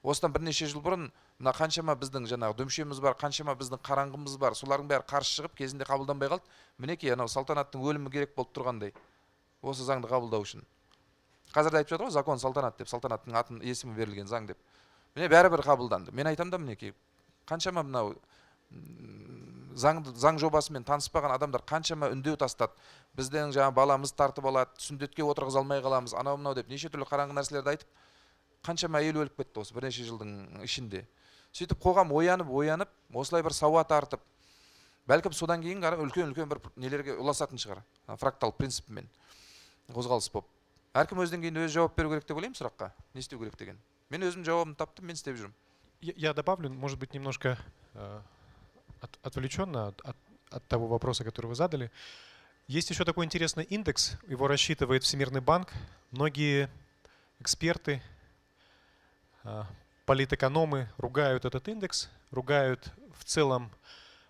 B: Осыдан бірнеше жыл бұрын мына қаншама біздің жаңағы дөмшеміз бар, қаншама біздің қараңғымыз бар, солардың бәрі қарсы шығып, кезінде қабылданбай қалды. Мінекей анау салтанаттың өлімі керек болып тұрғандай. Осы заңды қабылдау үшін. Қазір де айтып жатыр ғой, закон салтанат деп, салтанаттың атын есімі берілген заң деп. Міне бәрібір қабылданды. Мен айтамын да, мінекей қаншама мынау заң жобасымен таныспаған адамдар қаншама үндеу тастады. Біздің жаңа баламыз тартып алады, сүндетке отырғыза алмай қаламыз, анау мынау деп неше түрлі қараңғы нәрселерді айтып, қаншама әйел өліп кетті осы бірнеше жылдың ішінде. Сөйтіп қоғам оянып, осылай бір сауат артып, бәлкім содан кейін үлкен бір нелерге ұласатын шығар. Фрактал принципімен қозғалыс болып. Әркім өзінен кейін өз жауап беру керек деп ойлаймын сұраққа. Не істеу керек деген. Мен өзім жауабымды таптым, мен істеп жүрмін.
A: Я добавлю, может быть, немножко отвлеченно от того вопроса, который вы задали. Есть еще такой интересный индекс, его рассчитывает Всемирный банк. Многие эксперты, политэкономы ругают этот индекс, ругают в целом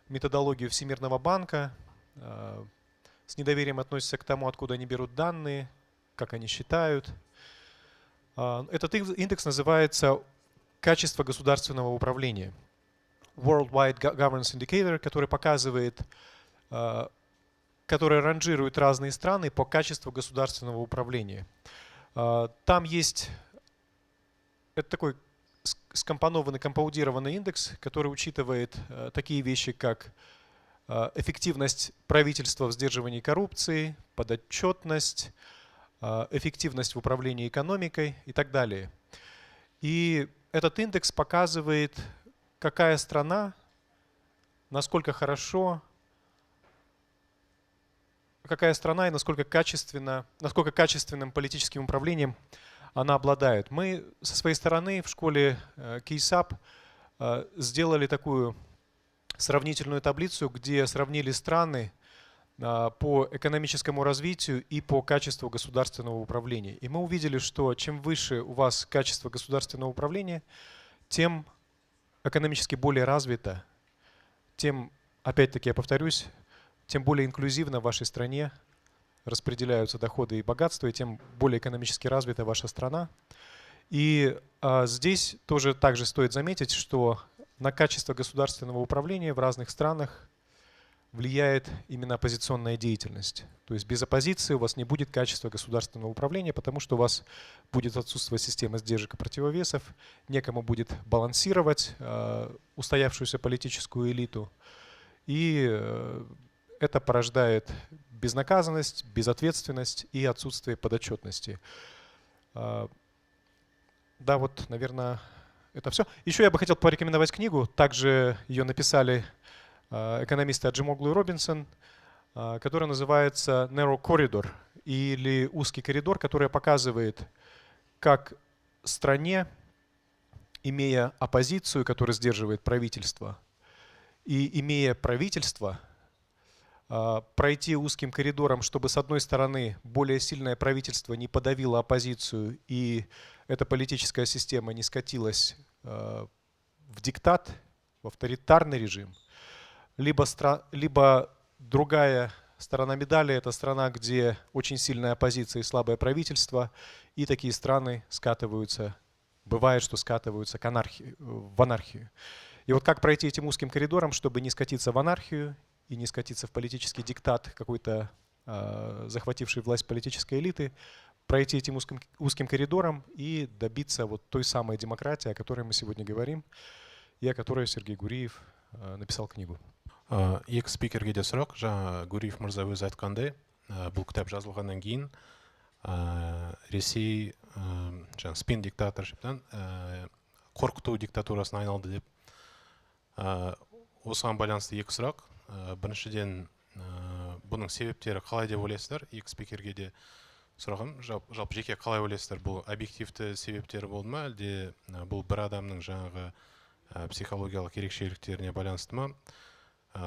A: методологию Всемирного банка, с недоверием относятся к тому, откуда они берут данные, как они считают. Этот индекс называется «Качество государственного управления». Worldwide Governance Indicator, который показывает, который ранжирует разные страны по качеству государственного управления. Там есть, это такой скомпонованный, компаудированный индекс, который учитывает такие вещи, как эффективность правительства в сдерживании коррупции, подотчетность, эффективность в управлении экономикой и так далее. И этот индекс показывает, какая страна, насколько хорошо, какая страна и насколько качественным политическим управлением она обладает. Мы со своей стороны в школе КИСАП сделали такую сравнительную таблицу, где сравнили страны по экономическому развитию и по качеству государственного управления. И мы увидели, что чем выше у вас качество государственного управления, тем экономически более развито, тем, опять-таки я повторюсь, тем более инклюзивно в вашей стране распределяются доходы и богатства, и тем более экономически развита ваша страна. И здесь тоже также стоит заметить, что на качество государственного управления в разных странах влияет именно оппозиционная деятельность. То есть без оппозиции у вас не будет качества государственного управления, потому что у вас будет отсутствовать система сдержек и противовесов, некому будет балансировать устоявшуюся политическую элиту. И это порождает безнаказанность, безответственность и отсутствие подотчетности. Да, вот, наверное, это все. Еще я бы хотел порекомендовать книгу. Также ее написали экономисты Аджимоглу и Робинсон, которая называется Narrow Corridor, или узкий коридор, которая показывает, как стране имея оппозицию, которая сдерживает правительство, и имея правительство, пройти узким коридором, чтобы, с одной стороны, более сильное правительство не подавило оппозицию, и эта политическая система не скатилась в диктат, в авторитарный режим, либо другая сторона медали – это страна, где очень сильная оппозиция и слабое правительство, и такие страны скатываются, бывает, что скатываются в анархию. И вот как пройти этим узким коридором, чтобы не скатиться в анархию и не скатиться в политический диктат какой-то захватившей власть политической элиты, пройти этим узким коридором и добиться вот той самой демократии, о которой мы сегодня говорим, и о которой Сергей Гуриев написал книгу.
F: Екі спикерге де сұрақ, жаңа Гуриев мырза өзі айтқандай, бұл кітап жазылғаннан кейін Ресей спин диктаторшіптен қорқыту диктатурасына айналды деп. Осыған байланысты екі сұрақ. Біріншіден, бұның себептері қалай деп ойлайсыздар? Екі спикерге де сұрағым, жалпы жеке қалай ойлайсыздар? Бұл объективті себептері болды ма, әлде бұл бір адамның жаңағы психологиялық ерекшеліктеріне байланысты ма?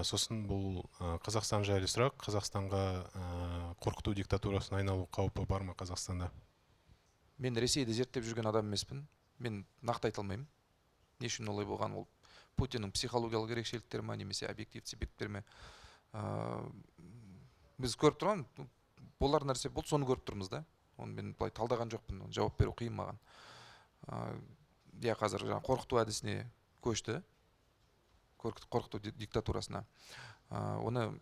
F: Сосын бұл Қазақстан жайлы сұрақ. Қазақстанға қорқыту диктатурасына айналу қаупі бар ма Қазақстанда?
B: Мен Ресейді зерттеп жүрген адам емеспін. Мен нақты айта алмаймын. Не үшін олай болған? Ол Путиннің психологиялық ерекшеліктері ме, немесе объектив себептер ме? Біз көріп тұрған, болар нәрсе болды, соны көріп тұрмыз да. Оны мен былай талдаған жоқпын, жауап беру қиын маған. Қазір қорқыту әдісіне көшті. Қорқыту диктатурасына. Оны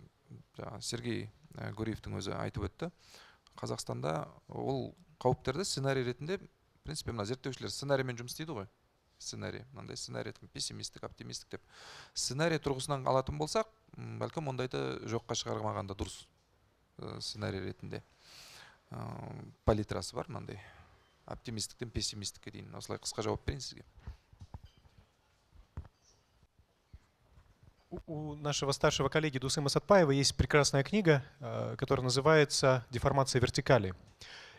B: Сергей Гуриевтің өзі айтып өтті. Қазақстанда ол қауіптерді сценарий ретінде, в принципе, мына зерттеушілер сценариймен жұмыс істейді ғой. Сценарий, мынандай сценарий, пессимистік, оптимистік деп. Сценарий тұрғысынан алатын болсақ, бәлкім ондайды жоққа шығармағанда дұрыс сценарий ретінде. Палитрасы бар мынандай. Оптимистіктен пессимистікке дейін. Осылай қысқа жауап берейін сізге.
A: У нашего старшего коллеги Дусыма Сатпаева есть прекрасная книга, которая называется «Деформация вертикали».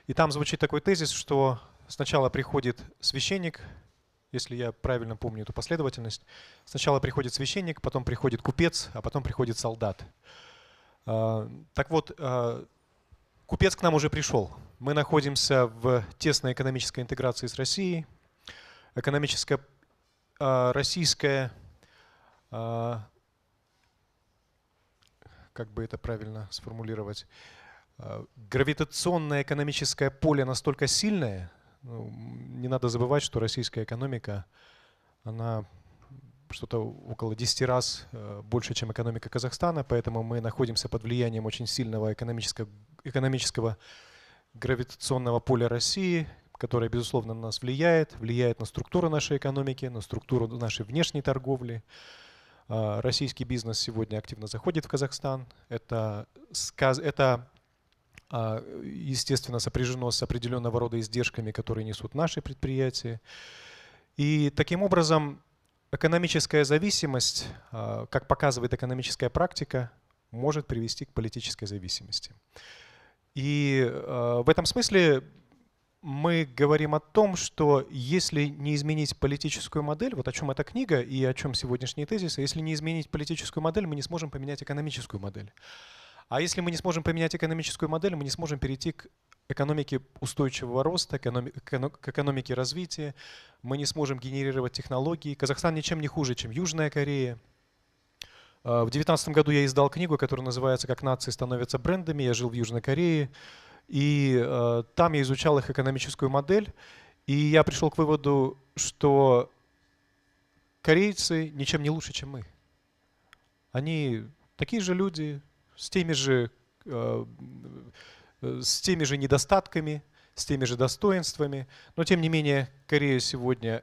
A: И там звучит такой тезис, что сначала приходит священник, если я правильно помню эту последовательность, сначала приходит священник, потом приходит купец, а потом приходит солдат. Так вот, купец к нам уже пришел. Мы находимся в тесной экономической интеграции с Россией. Экономическая российская, как бы это правильно сформулировать, гравитационное экономическое поле настолько сильное, не надо забывать, что российская экономика, она что-то около 10 раз больше, чем экономика Казахстана, поэтому мы находимся под влиянием очень сильного экономического гравитационного поля России, которое, безусловно, на нас влияет на структуру нашей экономики, на структуру нашей внешней торговли. Российский бизнес сегодня активно заходит в Казахстан. Это естественно, сопряжено с определенного рода издержками, которые несут наши предприятия. И таким образом экономическая зависимость, как показывает экономическая практика, может привести к политической зависимости. И в этом смысле мы говорим о том, что если не изменить политическую модель, вот о чем эта книга и о чем сегодняшние тезисы, если не изменить политическую модель, мы не сможем поменять экономическую модель. А если мы не сможем поменять экономическую модель, мы не сможем перейти к экономике устойчивого роста, к экономике развития, мы не сможем генерировать технологии. Казахстан ничем не хуже, чем Южная Корея. В 2019 году я издал книгу, которая называется «Как нации становятся брендами». Я жил в Южной Корее, и там я изучал их экономическую модель, и я пришел к выводу, что корейцы ничем не лучше, чем мы. Они такие же люди, с теми же недостатками, с теми же достоинствами. Но тем не менее, Корея сегодня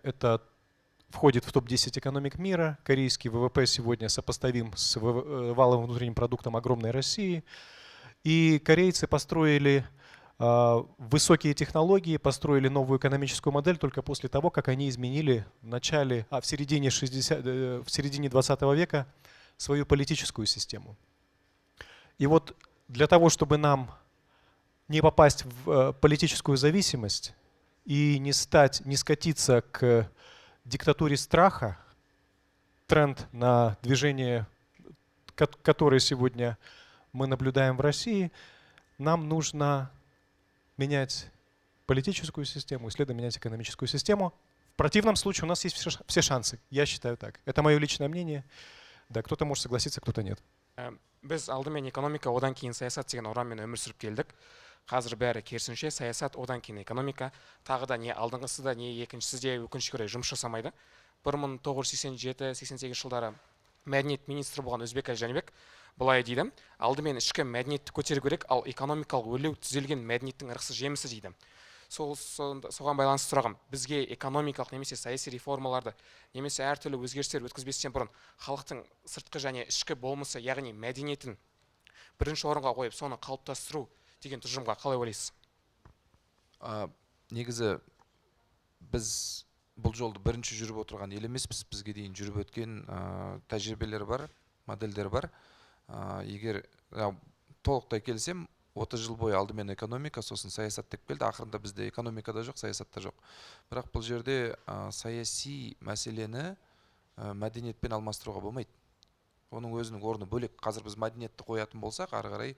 A: входит в топ-10 экономик мира. Корейский ВВП сегодня сопоставим с валовым внутренним продуктом огромной России. И корейцы построили высокие технологии, построили новую экономическую модель только после того, как они изменили в середине 20 века свою политическую систему. И вот для того, чтобы нам не попасть в политическую зависимость и не скатиться к диктатуре страха, тренд на движение, которое сегодня мы наблюдаем в России, нам нужно менять политическую систему, и следует менять экономическую систему. В противном случае у нас есть все шансы. Я считаю так. Это мое личное мнение. Да, кто-то может согласиться, кто-то нет.
H: Біз алдымен экономика, одан кейін саясат деген ұранмен өмір сүріп келдік. Қазір бәрі керісінше, саясат, одан кейін экономика. Тағы да не алдыңғысы да, не екіншісі де өкінішке орай жұмыс жасамайды. 1987-88 жылдары мәдениет министрі болған Өзбек Жәнібек былай дейді: алдымен ішкі мәдениетті көтеру керек, ал экономикалық өрлеу түзелген мәдениеттің ырықсыз жемісі дейді. Соған байланысты сұрағым, бізге экономикалық немесе саяси реформаларды немесе әртүрлі өзгерістер өткізбестен бұрын халықтың сыртқы және ішкі болмысы, яғни мәдениетін бірінші орынға қойып, соны қалыптастыру деген тұжырымға қалай ойлайсыз?
B: Негізі біз бұл жолды бірінші жүріп отырған ел емеспіз, бізге дейін жүріп өткен тәжірибелер бар, модельдер бар. Егер толықтай келсем, 30 жыл бойы алдымен экономика, сосын саясат деп келді. Ақырында бізде экономикада жоқ, саясатта жоқ. Бірақ бұл жерде саяси мәселені мәдениетпен алмастыруға болмайды. Оның өзінің орны бөлек. Қазір біз мәдениетті қоятын болсақ, ары қарай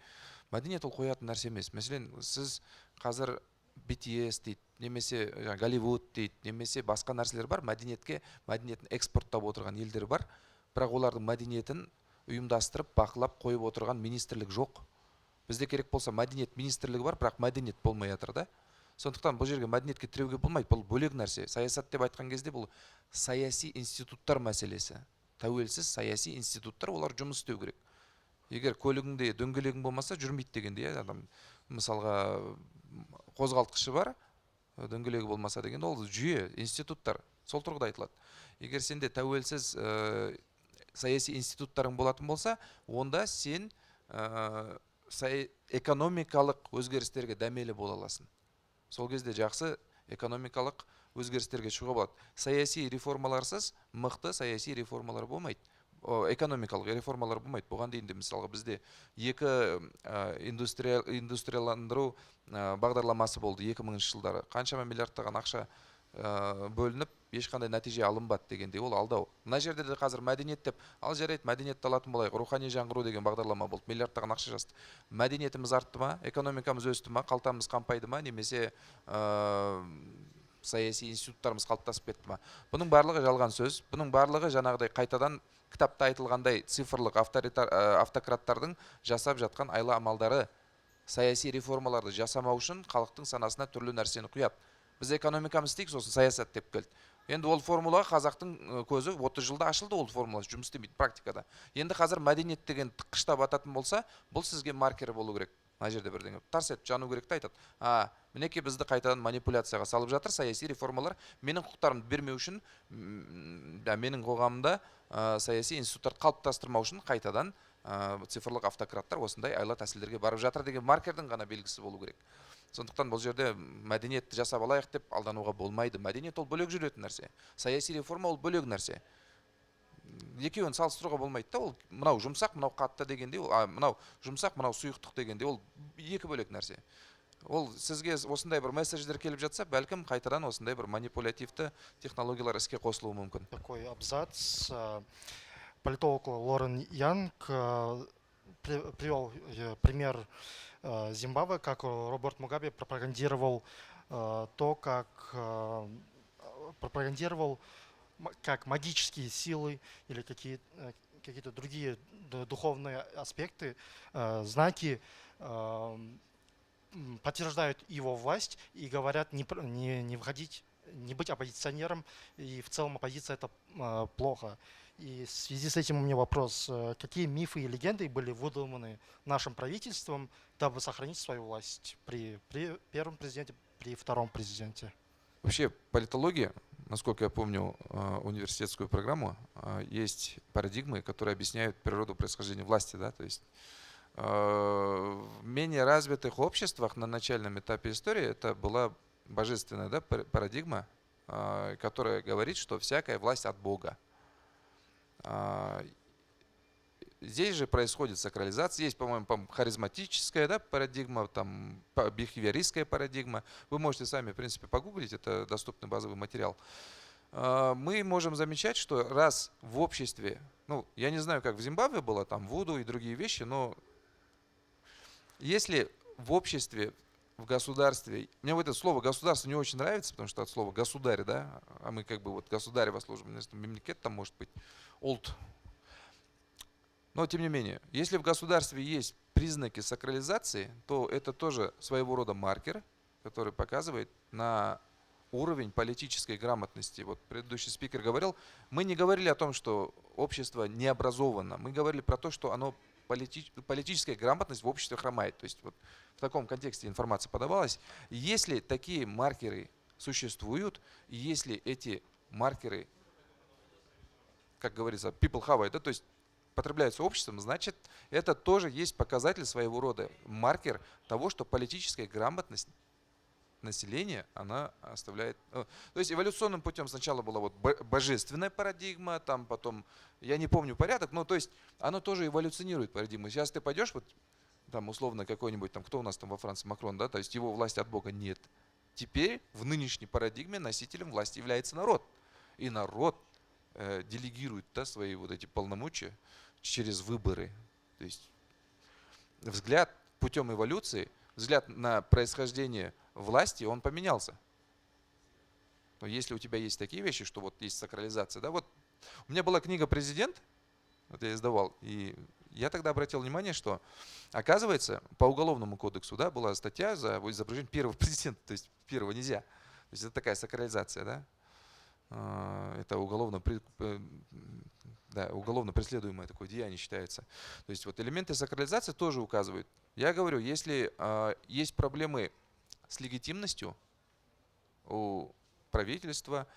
B: мәдениет ол қоятын нәрсе емес. Мәселен, сіз қазір BTS дейді, немесе Голливуд дейді, немесе басқа нәрселер бар, мәдениетін экспорттап отырған елдер бар, бірақ олардың мәдениетін ұйымдастырып, бақылап қойып отырған министрлік жоқ. Бізде керек болса мәдениет министрлігі бар, бірақ мәдениет болмай жатыр да. Сондықтан бұл жерге мәдениетке тіреуге болмайды, бұл бөлек нәрсе. Саясат деп айтқан кезде бұл саяси институттар мәселесі. Тәуелсіз саяси институттар, олар жұмыс істеу керек. Егер көлігіңде дөңгелегің болмаса, жүрмейді дегенде, адам мысалға қозғалтқышы бар, дөңгелегі болмаса деген, ол жүйе, институттар, сол тұрғыда айтылады. Егер сенде тәуелсіз саяси институттарың болатын болса, онда сен экономикалық өзгерістерге дәмелі бола аласың. Сол кезде жақсы экономикалық өзгерістерге шығуға болады. Саяси реформаларсыз мықты саяси реформалар болмайды. Экономикалық реформалар болмайды. Бұған дейін де мысалға бізде екі индустрияландыру бағдарламасы болды 2000 жылдары. Қаншама миллиардтаған ақша бөлініп, ешқандай нәтиже алынбады дегенде, ол алдау. Мына жерде де қазір мәдениет деп, ал жарайды, мәдениетті алатын болайық, рухани жаңғыру деген бағдарлама болды, миллиардтаған ақша жасты. Мәдениетіміз артты ма, экономикамыз өсті ма, қалтамыз қампайды ма, немесе саяси институттарымыз қалыптасып кетті ма? Бұның барлығы жалған сөз, бұның барлығы жаңағыдай қайтадан кітапта айтылғандай цифрлық автократтардың жасап жатқан айла амалдары. Саяси реформаларды жасамау үшін халықтың санасына түрлі нәрсені құяды. Біз экономикамыз істейік, сосын саясат деп келді. Енді ол формулаға қазақтың көзі 30 жылда ашылды, ол формула жұмыс істемейді практикада. Енді қазір мәдениет деген тыққыштап ататын болса, бұл сізге маркер болу керек. Мына жерде бірдеңе тарс етіп жану керек те айтады. Мінекей бізді қайтадан манипуляцияға салып жатыр, саяси реформалар менің құқықтарымды бермеу үшін, менің қоғамымда саяси институттарды қалыптастырмау үшін қайтадан цифрлық автократтар осындай айла тәсілдерге барып жатыр деген маркердің ғана белгісі болу керек. Сондықтан бұл жерде мәдениетті жасап алайық деп алдануға болмайды. Мәдениет ол бөлек жүретін нәрсе. Саяси реформа ол бөлек нәрсе. Екеуін салыстыруға болмайды да, ол мынау жұмсақ, мынау қатты дегенде, мынау жұмсақ, мынау сұйықтық дегенде, ол екі бөлек нәрсе. Ол сізге осындай бір месседждер келіп жатса, бәлкім қайтадан осындай бір манипулятивті технологиялар іске қосылуы мүмкін.
K: Такой абзац. Политолог Лорен Янг привел пример Зимбабве, как Роберт Мугабе пропагандировал как магические силы или какие-то другие духовные аспекты, знаки подтверждают его власть и говорят не входить, не быть оппозиционером, и в целом оппозиция это плохо. И в связи с этим у меня вопрос, какие мифы и легенды были выдуманы нашим правительством, дабы сохранить свою власть при первом президенте, при втором президенте?
B: Вообще политология, насколько я помню университетскую программу, есть парадигмы, которые объясняют природу происхождения власти. Да? То есть в менее развитых обществах на начальном этапе истории это была божественная парадигма, которая говорит, что всякая власть от Бога. Здесь же происходит сакрализация. Есть, по-моему, харизматическая парадигма, там бихевиористская парадигма. Вы можете сами, в принципе, погуглить, это доступный базовый материал. мы можем замечать, что раз в обществе, ну, я не знаю, как в Зимбабве было, там вуду и другие вещи, но если в обществе, в государстве, мне вот это слово государство не очень нравится, потому что от слова государь, да, а мы как бы вот государева служба, мемлекет там может быть, олд. Но тем не менее, если в государстве есть признаки сакрализации, то это тоже своего рода маркер, который показывает на уровень политической грамотности. Вот предыдущий спикер говорил, мы не говорили о том, что общество не образовано, мы говорили про то, что оно политическая грамотность в обществе хромает. То есть вот в таком контексте информация подавалась. Если такие маркеры существуют, и если эти маркеры, как говорится, people have it, да, то есть потребляются обществом, значит, это тоже есть показатель своего рода, маркер того, что политическая грамотность населения, она оставляет... То есть эволюционным путем сначала была вот божественная парадигма, там потом, я не помню порядок, но то есть оно тоже эволюционирует парадигму. Сейчас ты пойдешь, вот там условно какой-нибудь, там кто у нас там во Франции, Макрон, да, то есть его власти от Бога нет. Теперь в нынешней парадигме носителем власти является народ. И народ делегирует, да, свои вот эти полномочия через выборы. То есть взгляд путем эволюции, взгляд на происхождение власти, он поменялся. Но если у тебя есть такие вещи, что вот есть сакрализация, да, вот у меня была книга «Президент», вот я издавал, и я тогда обратил внимание, что, оказывается, по уголовному кодексу, да, была статья за изображение первого президента, то есть первого нельзя. То есть это такая сакрализация, да. Это уголовно преследуемое такое деяние считается. То есть вот элементы сакрализации тоже указывают. Я говорю, если есть проблемы с легитимностью у правительства,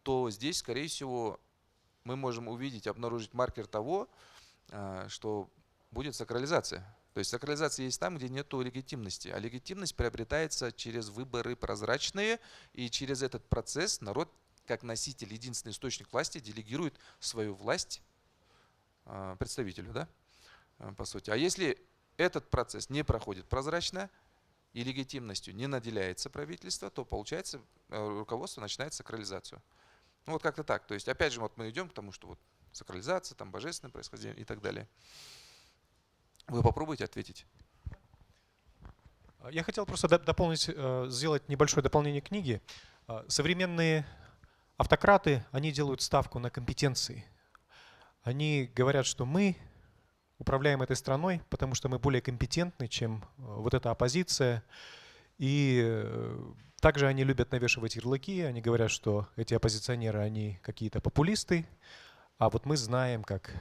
B: то здесь, скорее всего, мы можем увидеть, обнаружить маркер того, что будет сакрализация. То есть сакрализация есть там, где нет легитимности. А легитимность приобретается через выборы прозрачные, и через этот процесс народ, как носитель, единственный источник власти, делегирует свою власть представителю, да, по сути. А если этот процесс не проходит прозрачно и легитимностью не наделяется правительство, то, получается, руководство начинает сакрализацию. Ну вот как-то так. То есть, опять же, вот мы идем к тому, что вот сакрализация, там божественное происхождение и так далее. Вы попробуйте ответить.
A: Я хотел просто дополнить, сделать небольшое дополнение книги. Современные автократы, они делают ставку на компетенции. Они говорят, что мы управляем этой страной, потому что мы более компетентны, чем вот эта оппозиция. И также они любят навешивать ярлыки. Они говорят, что эти оппозиционеры, они какие-то популисты. А вот мы знаем, как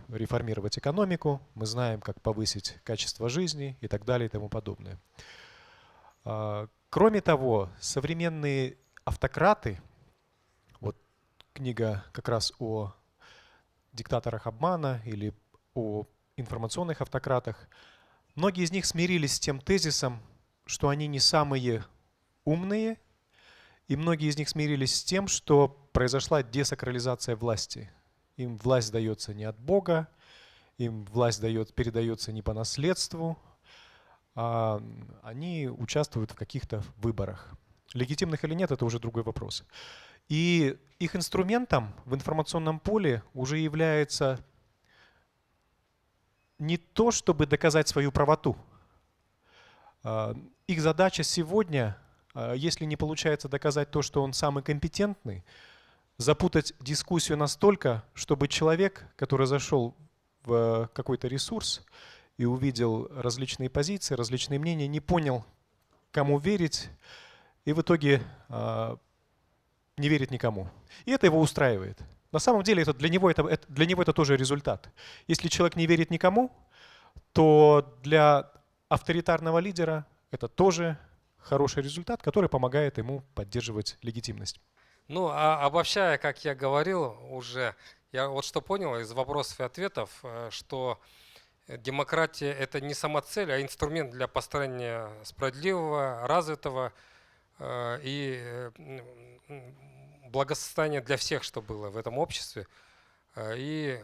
A: реформировать экономику, мы знаем, как повысить качество жизни и так далее и тому подобное. Кроме того, современные автократы, вот книга как раз о диктаторах обмана или о информационных автократах, многие из них смирились с тем тезисом, что они не самые умные, и многие из них смирились с тем, что произошла десакрализация власти. Им власть дается не от Бога, им власть передается не по наследству, а они участвуют в каких-то выборах. Легитимных или нет, это уже другой вопрос. И их инструментом в информационном поле уже является не то, чтобы доказать свою правоту. Их задача сегодня, если не получается доказать то, что он самый компетентный, запутать дискуссию настолько, чтобы человек, который зашел в какой-то ресурс и увидел различные позиции, различные мнения, не понял, кому верить, и в итоге не верит никому. И это его устраивает. На самом деле для него это тоже результат. Если человек не верит никому, то для авторитарного лидера это тоже хороший результат, который помогает ему поддерживать легитимность.
E: Ну, а обобщая, как я говорил уже, я вот что понял из вопросов и ответов, что демократия – это не самоцель, а инструмент для построения справедливого, развитого и благосостояния для всех, что было в этом обществе. И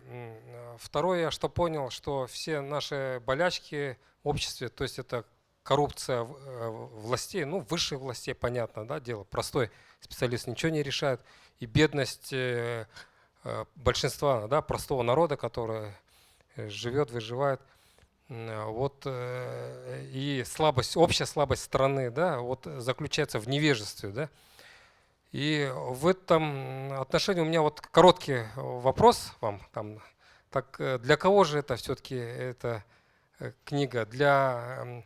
E: второе, я что понял, что все наши болячки в обществе, то есть это коррупция властей, ну, высших властей, понятно, да, дело. Простой специалист ничего не решает. И бедность большинства, да, простого народа, который живет, выживает. Вот, и слабость, общая слабость страны, да, вот заключается в невежестве, да. И в этом отношении у меня вот короткий вопрос вам. Там, так для кого же это все-таки эта книга? Для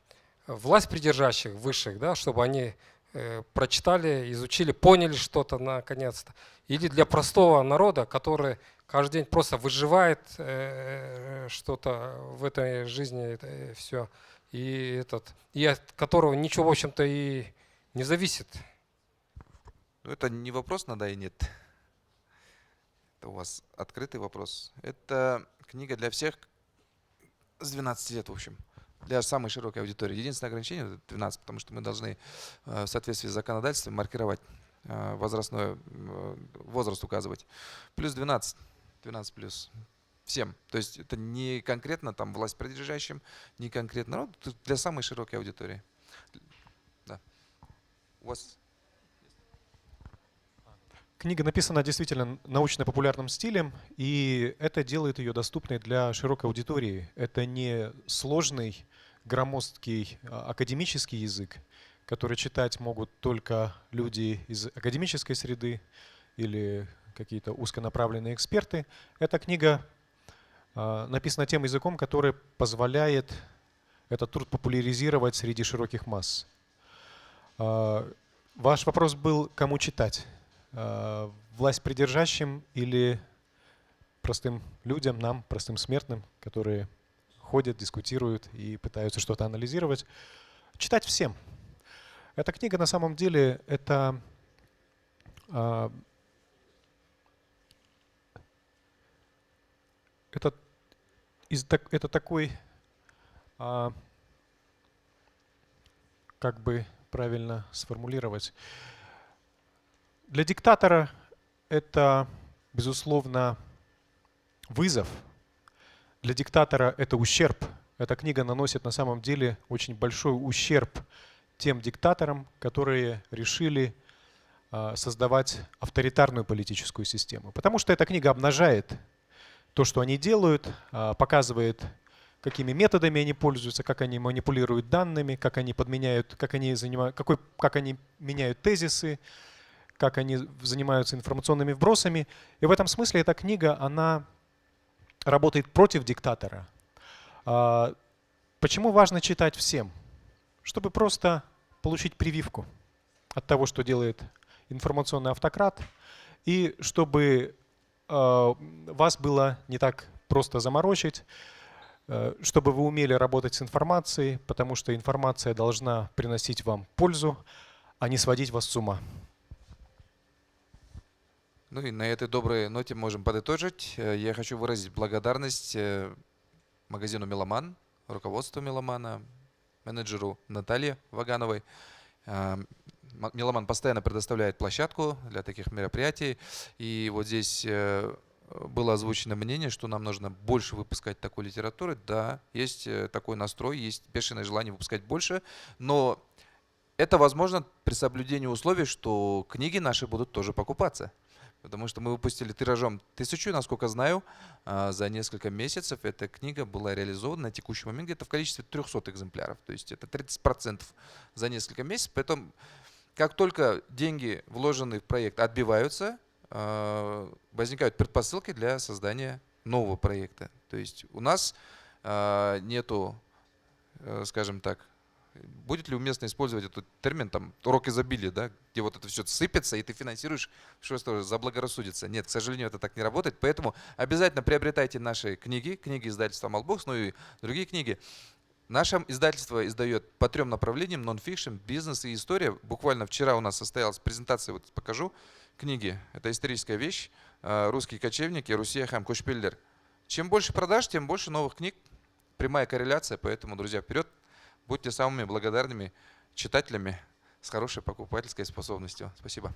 E: власть придержащих высших, да, чтобы они прочитали, изучили, поняли что-то наконец-то? Или для простого народа, который каждый день просто выживает что-то в этой жизни, все, и от которого ничего, в общем-то, и не зависит?
B: Это не вопрос на да и нет. Это у вас открытый вопрос. Это книга для всех с 12 лет, в общем. Для самой широкой аудитории. Единственное ограничение — это 12, потому что мы должны в соответствии с законодательством маркировать возрастной возраст указывать. Плюс 12, 12 плюс. Всем. То есть это не конкретно там власть придержащим, не конкретно, ну, для самой широкой аудитории. Да. У вас...
A: Книга написана действительно научно-популярным стилем, и это делает ее доступной для широкой аудитории. Это не сложный, громоздкий академический язык, который читать могут только люди из академической среды или какие-то узконаправленные эксперты. Эта книга написана тем языком, который позволяет этот труд популяризировать среди широких масс. Ваш вопрос был, кому читать? Власть придержащим или простым людям, нам, простым смертным, которые ходят, дискутируют и пытаются что-то анализировать? Читать всем. Эта книга на самом деле это такой, как бы правильно сформулировать, для диктатора это, безусловно, вызов. Для диктатора это ущерб. Эта книга наносит на самом деле очень большой ущерб тем диктаторам, которые решили создавать авторитарную политическую систему. Потому что эта книга обнажает то, что они делают, показывает, какими методами они пользуются, как они манипулируют данными, как они подменяют, как они меняют тезисы, как они занимаются информационными вбросами. И в этом смысле эта книга, она работает против диктатора. Почему важно читать всем? Чтобы просто получить прививку от того, что делает информационный автократ, и чтобы вас было не так просто заморочить, чтобы вы умели работать с информацией, потому что информация должна приносить вам пользу, а не сводить вас с ума.
B: Ну и на этой доброй ноте можем подытожить. Я хочу выразить благодарность магазину «Меломан», руководству «Меломана», менеджеру Наталье Вагановой. «Меломан» постоянно предоставляет площадку для таких мероприятий. И вот здесь было озвучено мнение, что нам нужно больше выпускать такой литературы. Да, есть такой настрой, есть бешеное желание выпускать больше, но это возможно при соблюдении условий, что книги наши будут тоже покупаться. Потому что мы выпустили тиражом 1000, насколько знаю, за несколько месяцев эта книга была реализована на текущий момент где-то в количестве 300 экземпляров. То есть это 30% за несколько месяцев. Поэтому как только деньги, вложенные в проект, отбиваются, возникают предпосылки для создания нового проекта. То есть у нас нету, скажем так, будет ли уместно использовать этот термин, там, урок изобилия, да, где вот это все сыпется, и ты финансируешь, что заблагорассудится. Нет, к сожалению, это так не работает. Поэтому обязательно приобретайте наши книги издательства Maltbooks, ну и другие книги. Наше издательство издает по 3 направлениям: нон-фикшн, бизнес и история. Буквально вчера у нас состоялась презентация, вот покажу книги. Это историческая вещь. Русские кочевники, Русия Хам Кошпиллер. Чем больше продаж, тем больше новых книг. Прямая корреляция, поэтому, друзья, вперед. Будьте самыми благодарными читателями с хорошей покупательской способностью. Спасибо.